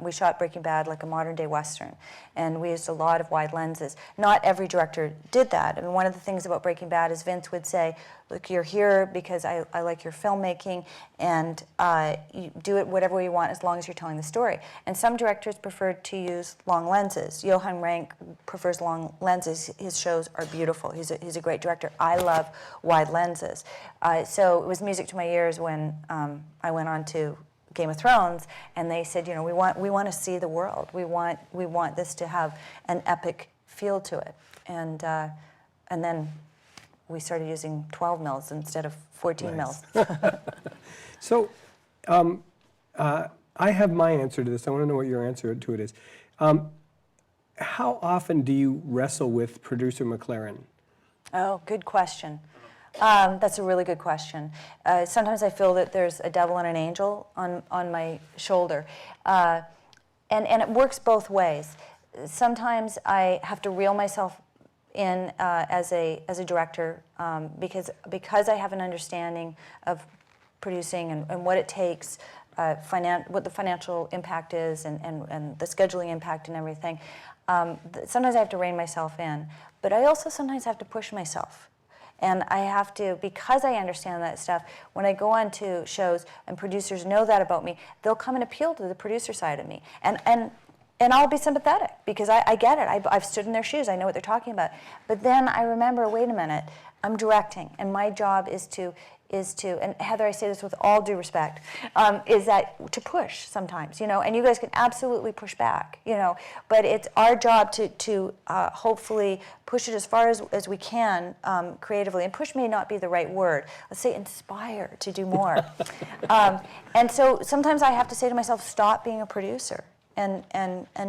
We shot Breaking Bad like a modern day Western, and we used a lot of wide lenses. Not every director did that. I mean, one of the things about Breaking Bad is Vince would say, look, you're here because I like your filmmaking, and you do it whatever way you want as long as you're telling the story. And some directors prefer to use long lenses. Johan Rank prefers long lenses. His shows are beautiful. He's a great director. I love wide lenses. So it was music to my ears when I went on to Game of Thrones, and they said, you know, we want to see the world. We want this to have an epic feel to it. And then we started using 12 mils instead of 14 mils. So I have my answer to this. I want to know what your answer to it is. How often do you wrestle with producer MacLaren? Oh, good question. That's a really good question. Sometimes I feel that there's a devil and an angel on my shoulder. And it works both ways. Sometimes I have to reel myself in as a director because I have an understanding of producing and what it takes, what the financial impact is and the scheduling impact and everything. Sometimes I have to rein myself in, but I also sometimes have to push myself. And I have to, because I understand that stuff, when I go on to shows and producers know that about me, they'll come and appeal to the producer side of me. And I'll be sympathetic because I get it. I've stood in their shoes. I know what they're talking about. But then I remember, wait a minute, I'm directing, and my job is to, and Heather, I say this with all due respect, is that to push sometimes, you know, and you guys can absolutely push back, you know, but it's our job to hopefully push it as far as we can creatively, and push may not be the right word. Let's say inspire to do more. And so sometimes I have to say to myself, stop being a producer and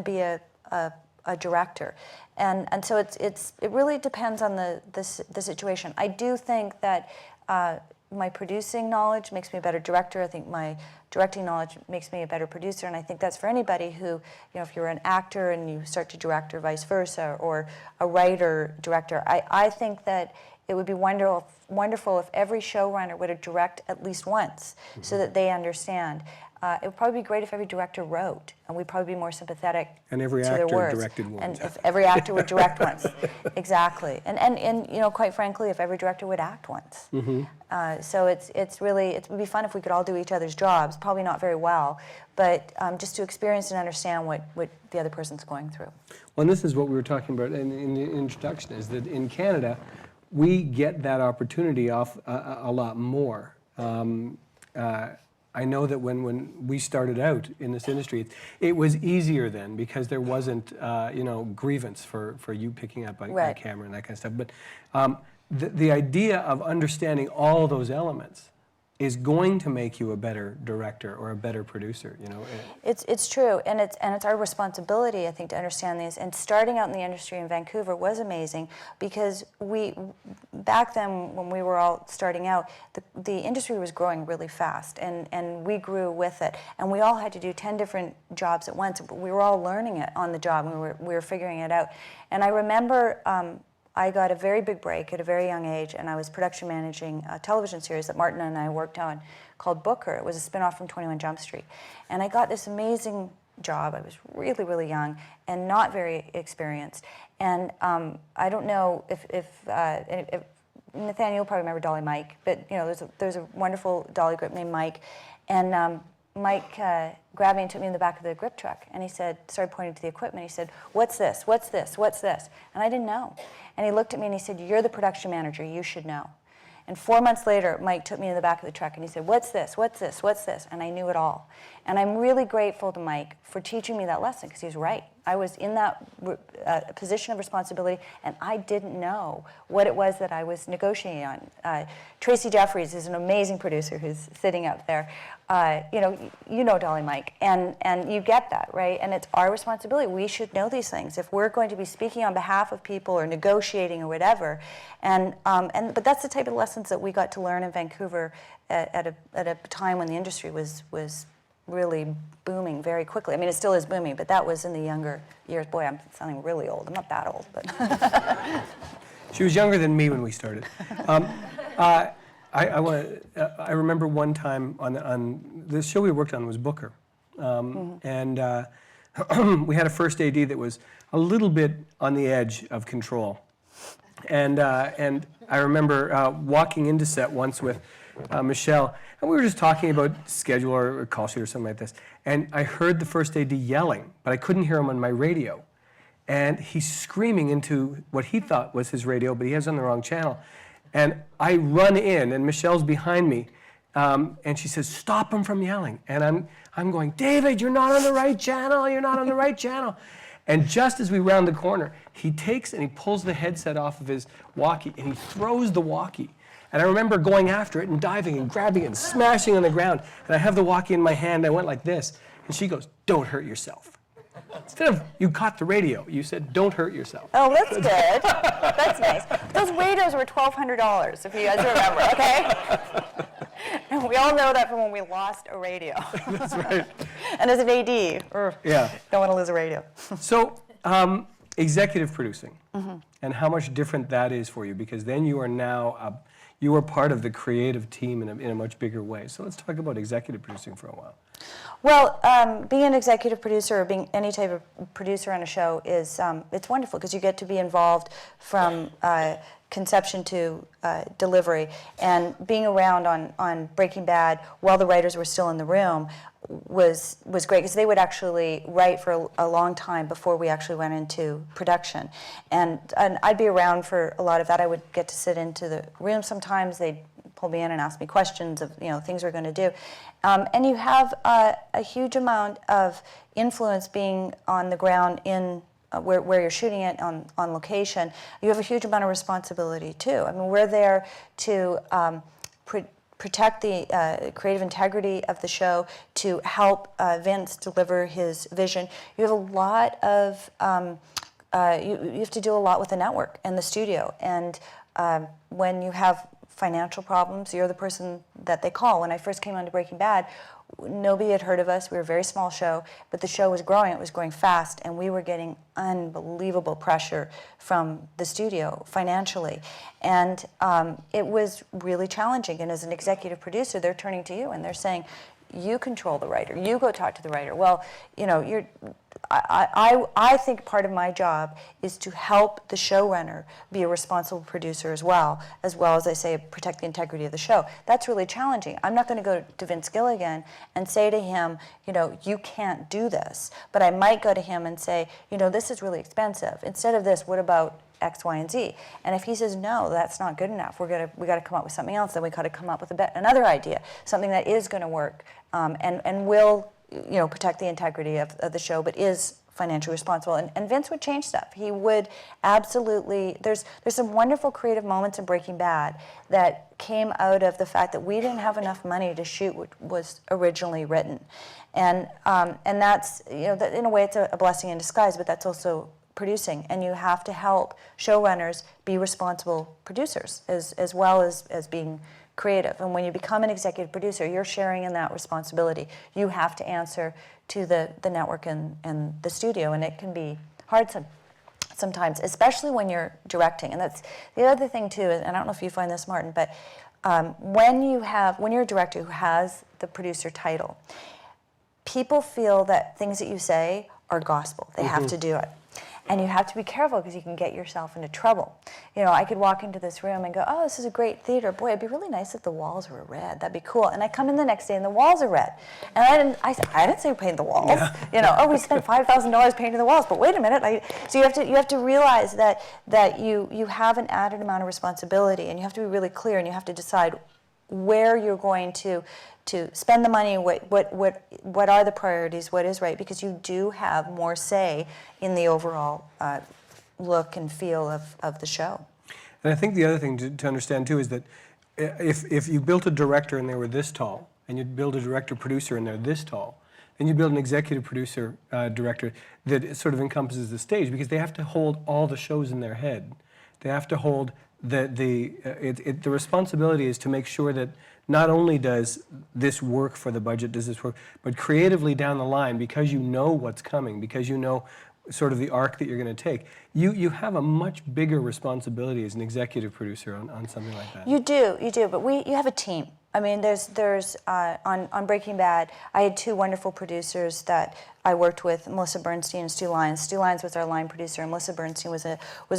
be a director. And so it really depends on the situation. I do think that my producing knowledge makes me a better director. I think my directing knowledge makes me a better producer, and I think that's for anybody who, you know, if you're an actor and you start to direct or vice versa, or a writer, director, I think that it would be wonderful if every showrunner would direct at least once, so that they understand. It would probably be great if every director wrote, and we'd probably be more sympathetic And every to their actor words. directed once. And if every actor would direct once, exactly. And you know, quite frankly, if every director would act once. So it would be fun if we could all do each other's jobs. Probably not very well, but just to experience and understand what the other person's going through. Well, and this is what we were talking about in the introduction, is that in Canada, we get that opportunity off a lot more. I know that when we started out in this industry, it was easier then because there wasn't, grievance for you picking up a Right. camera and that kind of stuff. But the idea of understanding all those elements is going to make you a better director or a better producer, It's true, and it's our responsibility, I think, to understand these. And starting out in the industry in Vancouver was amazing because back then when we were all starting out, the industry was growing really fast, and we grew with it. And we all had to do 10 different jobs at once. We were all learning it on the job, and we were figuring it out. And I remember I got a very big break at a very young age, and I was production managing a television series that Martin and I worked on called Booker. It was a spin-off from 21 Jump Street. And I got this amazing job. I was really, really young and not very experienced. And I don't know if Nathaniel, you'll probably remember Dolly Mike, but there's a wonderful Dolly grip named Mike. And Mike grabbed me and took me in the back of the grip truck, and he started pointing to the equipment. He said, "What's this? What's this? What's this?" And I didn't know. And he looked at me and he said, "You're the production manager. You should know." And 4 months later, Mike took me in the back of the truck and he said, "What's this? What's this? What's this?" And I knew it all. And I'm really grateful to Mike for teaching me that lesson because he was right. I was in that position of responsibility, and I didn't know what it was that I was negotiating on. Tracy Jeffries is an amazing producer who's sitting up there. You know Dolly Mike, and you get that, right? And it's our responsibility. We should know these things if we're going to be speaking on behalf of people or negotiating or whatever. But that's the type of lessons that we got to learn in Vancouver at a time when the industry was really booming very quickly. I mean, it still is booming, but that was in the younger years. Boy, I'm sounding really old. I'm not that old, but She was younger than me when we started. I remember one time on the show we worked on was Booker, and we had a first AD that was a little bit on the edge of control, and I remember walking into set once with Michelle, and we were just talking about schedule or a call sheet or something like this, and I heard the first AD yelling, but I couldn't hear him on my radio, and he's screaming into what he thought was his radio, but he has on the wrong channel. And I run in, and Michelle's behind me, and she says, "Stop him from yelling." And I'm going, "David, you're not on the right channel, you're not on the right channel." And just as we round the corner, he takes and he pulls the headset off of his walkie, and he throws the walkie. And I remember going after it and diving and grabbing it and smashing on the ground. And I have the walkie in my hand, I went like this, and she goes, "Don't hurt yourself." Instead of, "You caught the radio," you said, "Don't hurt yourself." oh, that's good. That's nice. Those radios were $1,200, if you guys remember, okay? And we all know that from when we lost a radio. That's right. And as an AD, Yeah. don't want to lose a radio. So, executive producing, and how much different that is for you, because then you are now, you are part of the creative team in a much bigger way. So let's talk about executive producing for a while. Well, being an executive producer or being any type of producer on a show is, it's wonderful because you get to be involved from conception to delivery. And being around on Breaking Bad while the writers were still in the room was great because they would actually write for a long time before we actually went into production. And I'd be around for a lot of that. I would get to sit into the room sometimes. They'd pull me in and ask me questions of things we're going to do. And you have a huge amount of influence being on the ground in where you're shooting it on location. You have a huge amount of responsibility too. I mean, we're there to protect the creative integrity of the show, to help Vince deliver his vision. You have a lot of, you have to do a lot with the network and the studio. And when you have financial problems, you're the person that they call. When I first came on to Breaking Bad, nobody had heard of us. We were a very small show, but the show was growing. It was growing fast, and we were getting unbelievable pressure from the studio financially. And it was really challenging. And as an executive producer, they're turning to you, and they're saying, you control the writer. You go talk to the writer. Well, I think part of my job is to help the showrunner be a responsible producer as well as I say, protect the integrity of the show. That's really challenging. I'm not going to go to Vince Gilligan and say to him, you can't do this. But I might go to him and say, this is really expensive. Instead of this, what about X, Y, and Z. And if he says, no, that's not good enough, we got to come up with something else, then we got to come up with another idea, something that is going to work and will, protect the integrity of the show, but is financially responsible. And Vince would change stuff. He would absolutely, there's some wonderful creative moments in Breaking Bad that came out of the fact that we didn't have enough money to shoot what was originally written. And that's, that in a way it's a blessing in disguise, but that's also producing. And you have to help showrunners be responsible producers as well as being creative. And when you become an executive producer, you're sharing in that responsibility. You have to answer to the network and the studio, and it can be hard sometimes, especially when you're directing. And that's the other thing too, and I don't know if you find this, Martin, but when you're a director who has the producer title, people feel that things that you say are gospel. They have to do it. And you have to be careful because you can get yourself into trouble. I could walk into this room and go, oh, this is a great theater. Boy, it'd be really nice if the walls were red. That'd be cool. And I come in the next day and the walls are red. And I didn't say paint the walls. Yeah. Oh, we spent $5,000 painting the walls. But wait a minute. So you have to realize that you have an added amount of responsibility, and you have to be really clear, and you have to decide where you're going to spend the money, what are the priorities, what is right, because you do have more say in the overall look and feel of the show. And I think the other thing to understand too is that if you built a director and they were this tall, and you build a director-producer and they're this tall, and you build an executive producer director that sort of encompasses the stage, because they have to hold all the shows in their head. They have to hold the responsibility is to make sure that not only does this work for the budget, does this work, but creatively down the line, because you know what's coming, because you know sort of the arc that you're going to take, you have a much bigger responsibility as an executive producer on something like that. You do, but you have a team. I mean, there's on Breaking Bad, I had two wonderful producers that I worked with, Melissa Bernstein and Stu Lyons. Stu Lyons was our line producer, and Melissa Bernstein was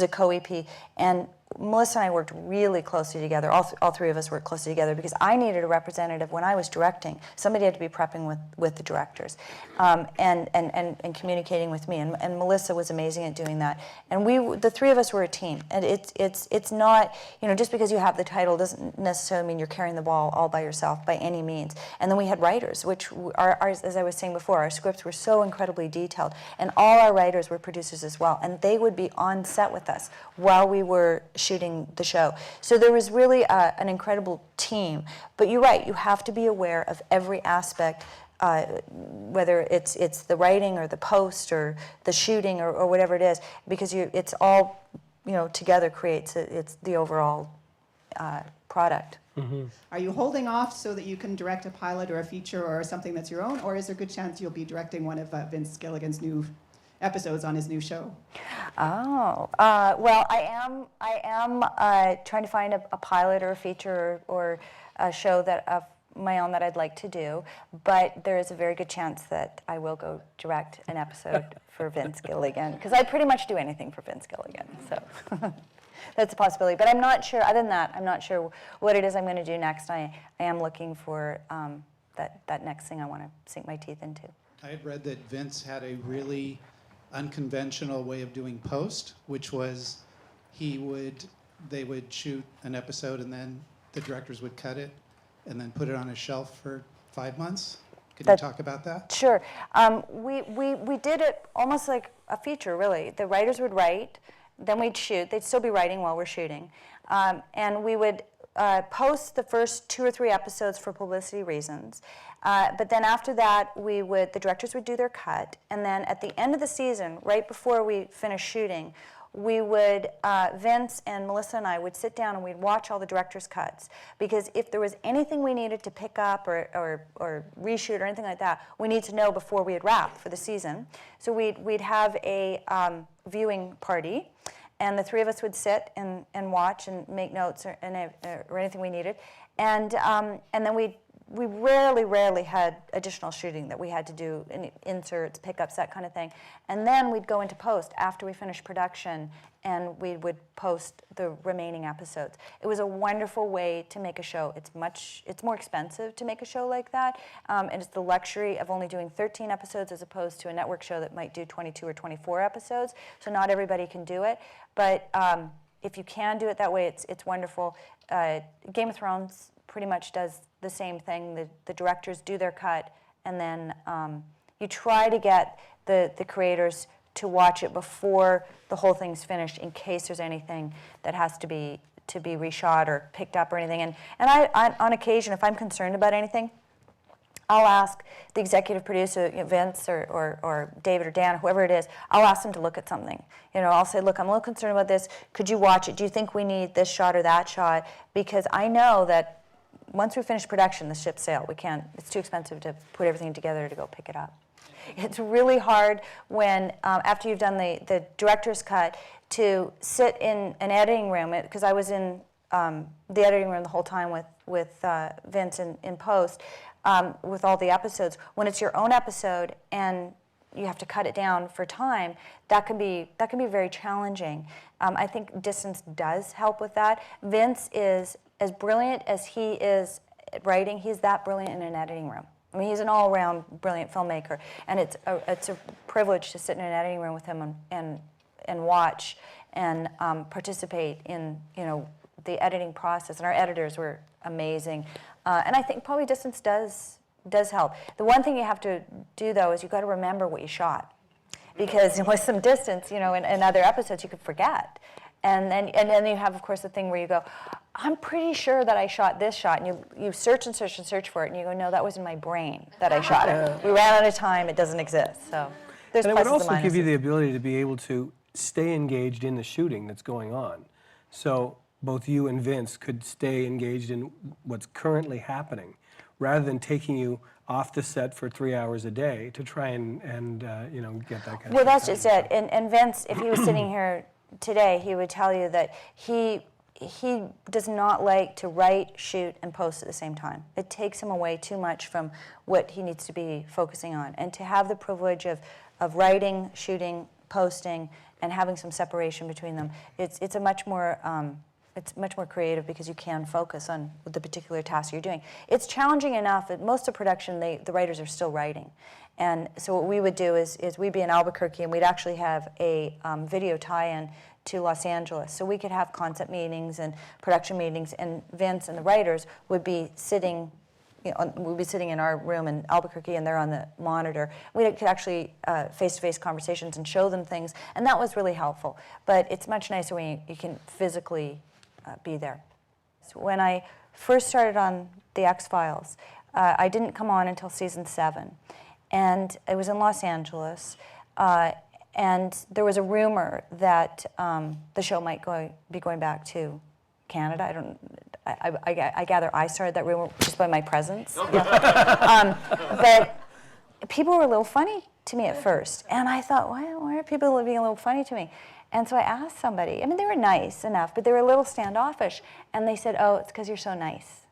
a co-EP. And Melissa and I worked really closely together. All three of us worked closely together because I needed a representative when I was directing. Somebody had to be prepping with the directors and communicating with me. And Melissa was amazing at doing that. And the three of us were a team. And it's not, just because you have the title doesn't necessarily mean you're carrying the ball all by yourself by any means. And then we had writers, which as I was saying before, our scripts were so incredibly detailed. And all our writers were producers as well. And they would be on set with us while we were shooting the show. So there was really an incredible team. But you're right, you have to be aware of every aspect, whether it's the writing or the post or the shooting or whatever it is, because it's all, together creates it's the overall product. Mm-hmm. Are you holding off so that you can direct a pilot or a feature or something that's your own, or is there a good chance you'll be directing one of Vince Gilligan's new episodes on his new show? Oh, well, I am trying to find a pilot or a feature or a show that of my own that I'd like to do, but there is a very good chance that I will go direct an episode for Vince Gilligan, because I pretty much do anything for Vince Gilligan, so that's a possibility. But I'm not sure, other than that, I'm not sure what it is I'm going to do next. I am looking for that next thing I want to sink my teeth into. I had read that Vince had a really unconventional way of doing post, which was they would shoot an episode and then the directors would cut it and then put it on a shelf for 5 months. Could you talk about that? Sure. We did it almost like a feature, really. The writers would write, then we'd shoot. They'd still be writing while we're shooting. And we would post the first 2 or 3 episodes for publicity reasons. But then after that, the directors would do their cut. And then at the end of the season, right before we finished shooting, we would, Vince and Melissa and I would sit down and we'd watch all the director's cuts. Because if there was anything we needed to pick up or reshoot or anything like that, we need to know before we had wrapped for the season. So we'd have a viewing party, and the three of us would sit and watch and make notes or anything we needed. And then we'd we rarely had additional shooting that we had to do, inserts, pickups, that kind of thing. And then we'd go into post after we finished production, and we would post the remaining episodes. It was a wonderful way to make a show. It's more expensive to make a show like that, and it's the luxury of only doing 13 episodes as opposed to a network show that might do 22 or 24 episodes. So not everybody can do it, but if you can do it that way, it's wonderful. Game of Thrones pretty much does the same thing. The directors do their cut, and then you try to get the creators to watch it before the whole thing's finished, in case there's anything that has to be reshot or picked up or anything. And I on occasion, if I'm concerned about anything, I'll ask the executive producer, Vince or David or Dan, whoever it is, I'll ask them to look at something. I'll say, look, I'm a little concerned about this. Could you watch it? Do you think we need this shot or that shot? Because I know that once we finish production, the ship sailed. We can't, it's too expensive to put everything together to go pick it up. It's really hard when, after you've done the director's cut, to sit in an editing room, because I was in the editing room the whole time with Vince in post, with all the episodes. When it's your own episode and you have to cut it down for time, that can be very challenging. I think distance does help with that. Vince is as brilliant as he is at writing. He's that brilliant in an editing room. I mean, he's an all-around brilliant filmmaker, and it's a privilege to sit in an editing room with him and watch and participate in the editing process. And our editors were amazing, and I think probably distance does help. The one thing you have to do though is you've got to remember what you shot, because with some distance, in other episodes you could forget. And then you have, of course, the thing where you go, I'm pretty sure that I shot this shot, and you search and search and search for it, and you go, no, that was in my brain that I shot it. We ran out of time, it doesn't exist. So there's pluses and minuses. And it would also give you the ability to be able to stay engaged in the shooting that's going on. So both you and Vince could stay engaged in what's currently happening, rather than taking you off the set for 3 hours a day to try and get that kind of Well, that's just it. And Vince, if he was sitting here today, he would tell you that he does not like to write, shoot, and post at the same time. It takes him away too much from what he needs to be focusing on. And to have the privilege of writing, shooting, posting, and having some separation between them, it's much more creative, because you can focus on the particular task you're doing. It's challenging enough that most of production, the writers are still writing. And so what we would do is we'd be in Albuquerque, and we'd actually have a video tie-in to Los Angeles. So we could have concept meetings and production meetings, and Vince and the writers would be sitting, we'd be sitting in our room in Albuquerque, and they're on the monitor. We could actually face-to-face conversations and show them things, and that was really helpful. But it's much nicer when you can physically be there. So when I first started on The X-Files, I didn't come on until season 7. And it was in Los Angeles, and there was a rumor that the show might be going back to Canada. I gather I started that rumor just by my presence. Yeah. But people were a little funny to me at first, and I thought, why are people being a little funny to me? And so I asked somebody. I mean, they were nice enough, but they were a little standoffish. And they said, "Oh, it's because you're so nice."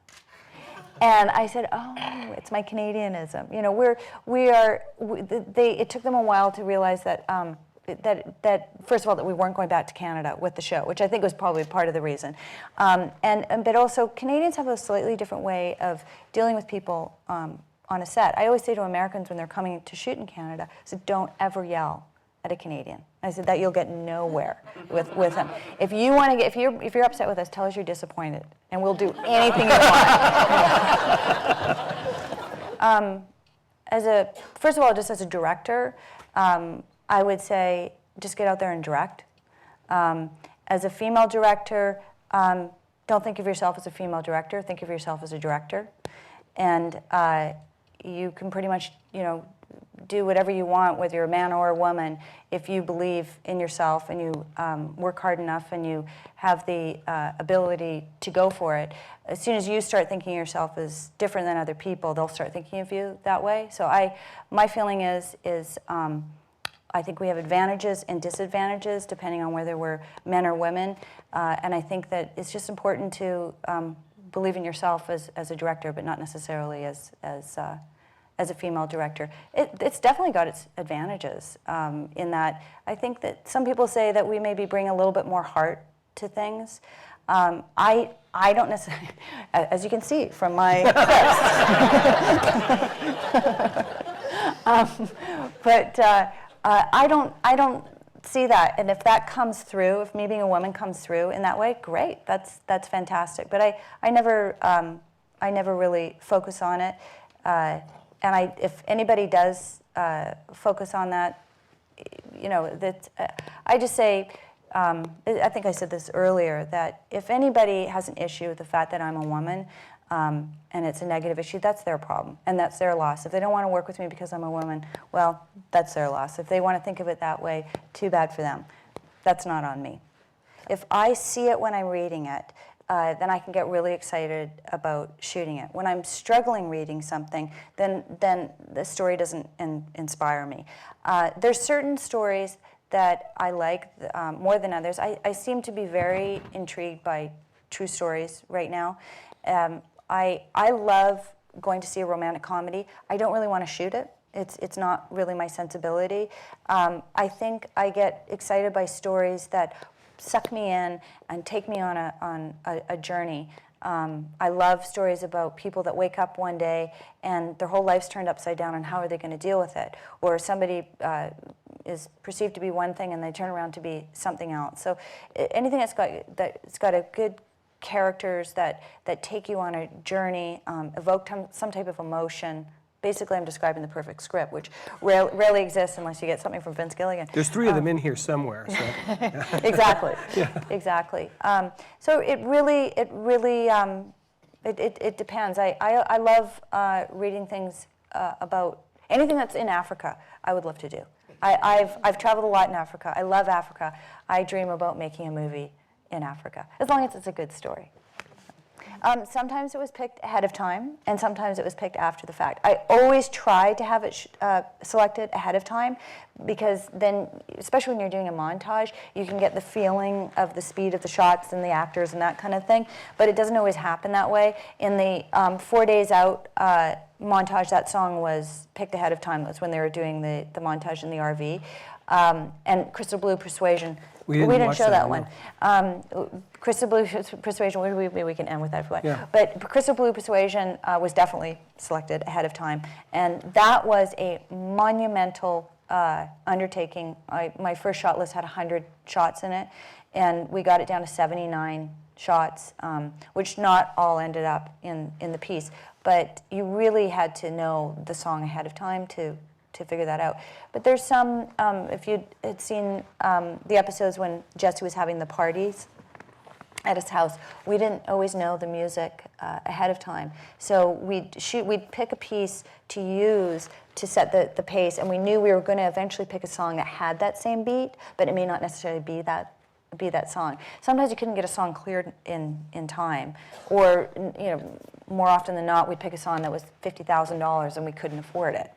And I said, "Oh, it's my Canadianism." It took them a while to realize that that first of all, that we weren't going back to Canada with the show, which I think was probably part of the reason. But also, Canadians have a slightly different way of dealing with people on a set. I always say to Americans when they're coming to shoot in Canada, I said, don't ever yell at a Canadian. I said that you'll get nowhere with them. If you want to get, if you're upset with us, tell us you're disappointed, and we'll do anything you want. First of all, just as a director, I would say just get out there and direct. As a female director, don't think of yourself as a female director. Think of yourself as a director, and you can pretty much, do whatever you want, whether you're a man or a woman, if you believe in yourself and you work hard enough and you have the ability to go for it. As soon as you start thinking of yourself as different than other people, they'll start thinking of you that way. So my feeling is I think we have advantages and disadvantages depending on whether we're men or women, and I think that it's just important to believe in yourself as a director, but not necessarily as a female director. It's definitely got its advantages in that I think that some people say that we maybe bring a little bit more heart to things. I don't necessarily, as you can see from my clips. But I don't see that, and if that comes through, if me being a woman comes through in that way, great. That's fantastic. But I never really focus on it, and if anybody does focus on that, you know, that I just say. I think I said this earlier, that if anybody has an issue with the fact that I'm a woman, and it's a negative issue, that's their problem, and that's their loss. If they don't want to work with me because I'm a woman, well, that's their loss. If they want to think of it that way, too bad for them. That's not on me. If I see it when I'm reading it, then I can get really excited about shooting it. When I'm struggling reading something, then the story doesn't inspire me. There's certain stories that I like more than others. I seem to be very intrigued by true stories right now. I love going to see a romantic comedy. I don't really want to shoot it. It's not really my sensibility. I think I get excited by stories that suck me in and take me on a journey. I love stories about people that wake up one day and their whole life's turned upside down, and how are they going to deal with it? Or somebody is perceived to be one thing and they turn around to be something else. So anything that's got a good characters that take you on a journey, evoke some type of emotion. Basically, I'm describing the perfect script, which rarely exists unless you get something from Vince Gilligan. There's 3 of them in here somewhere. So. Exactly. Exactly. So it really depends. I love reading things about anything that's in Africa. I would love to do. I've traveled a lot in Africa. I love Africa. I dream about making a movie in Africa, as long as it's a good story. Sometimes it was picked ahead of time, and sometimes it was picked after the fact. I always try to have it selected ahead of time, because then, especially when you're doing a montage, you can get the feeling of the speed of the shots and the actors and that kind of thing, but it doesn't always happen that way. In the 4 Days Out montage, that song was picked ahead of time. That's when they were doing the montage in the RV. And Crystal Blue Persuasion, we didn't show that one. Crystal Blue Persuasion, maybe we can end with that if you want. Yeah. But Crystal Blue Persuasion was definitely selected ahead of time. And that was a monumental undertaking. My first shot list had 100 shots in it, and we got it down to 79 shots, which not all ended up in the piece. But you really had to know the song ahead of time to figure that out. But there's some, if you had seen the episodes when Jesse was having the parties at his house, we didn't always know the music ahead of time. So we'd pick a piece to use to set the pace, and we knew we were going to eventually pick a song that had that same beat, but it may not necessarily be that song. Sometimes you couldn't get a song cleared in time, or more often than not, we'd pick a song that was $50,000 and we couldn't afford it.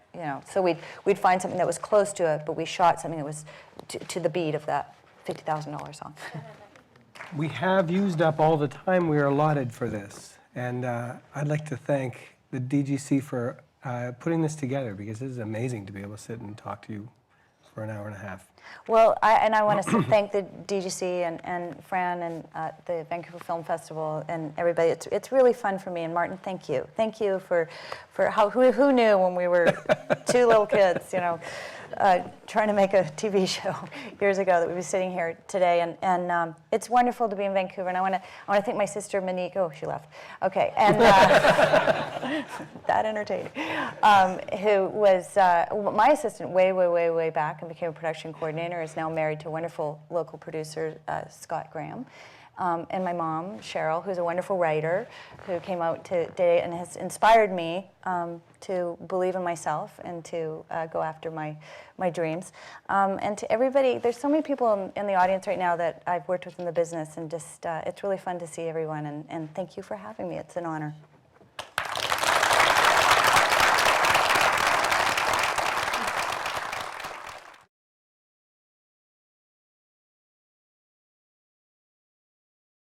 So we'd find something that was close to it, but we shot something that was to the beat of that $50,000 song. We have used up all the time we are allotted for this, and I'd like to thank the DGC for putting this together, because this is amazing to be able to sit and talk to you for an hour and a half. Well, I want to thank the DGC and Fran and the Vancouver Film Festival and everybody. It's really fun for me. And Martin, thank you. Thank you for who knew when we were 2 little kids, trying to make a TV show years ago, that we'd be sitting here today. And it's wonderful to be in Vancouver. And I want to thank my sister Monique. Oh, she left. Okay. And that entertaining. Who was my assistant way back and became a production coordinator, is now married to a wonderful local producer, Scott Graham. And my mom, Cheryl, who's a wonderful writer, who came out today and has inspired me to believe in myself and to go after my dreams. And to everybody, there's so many people in the audience right now that I've worked with in the business, and just it's really fun to see everyone, and thank you for having me. It's an honor.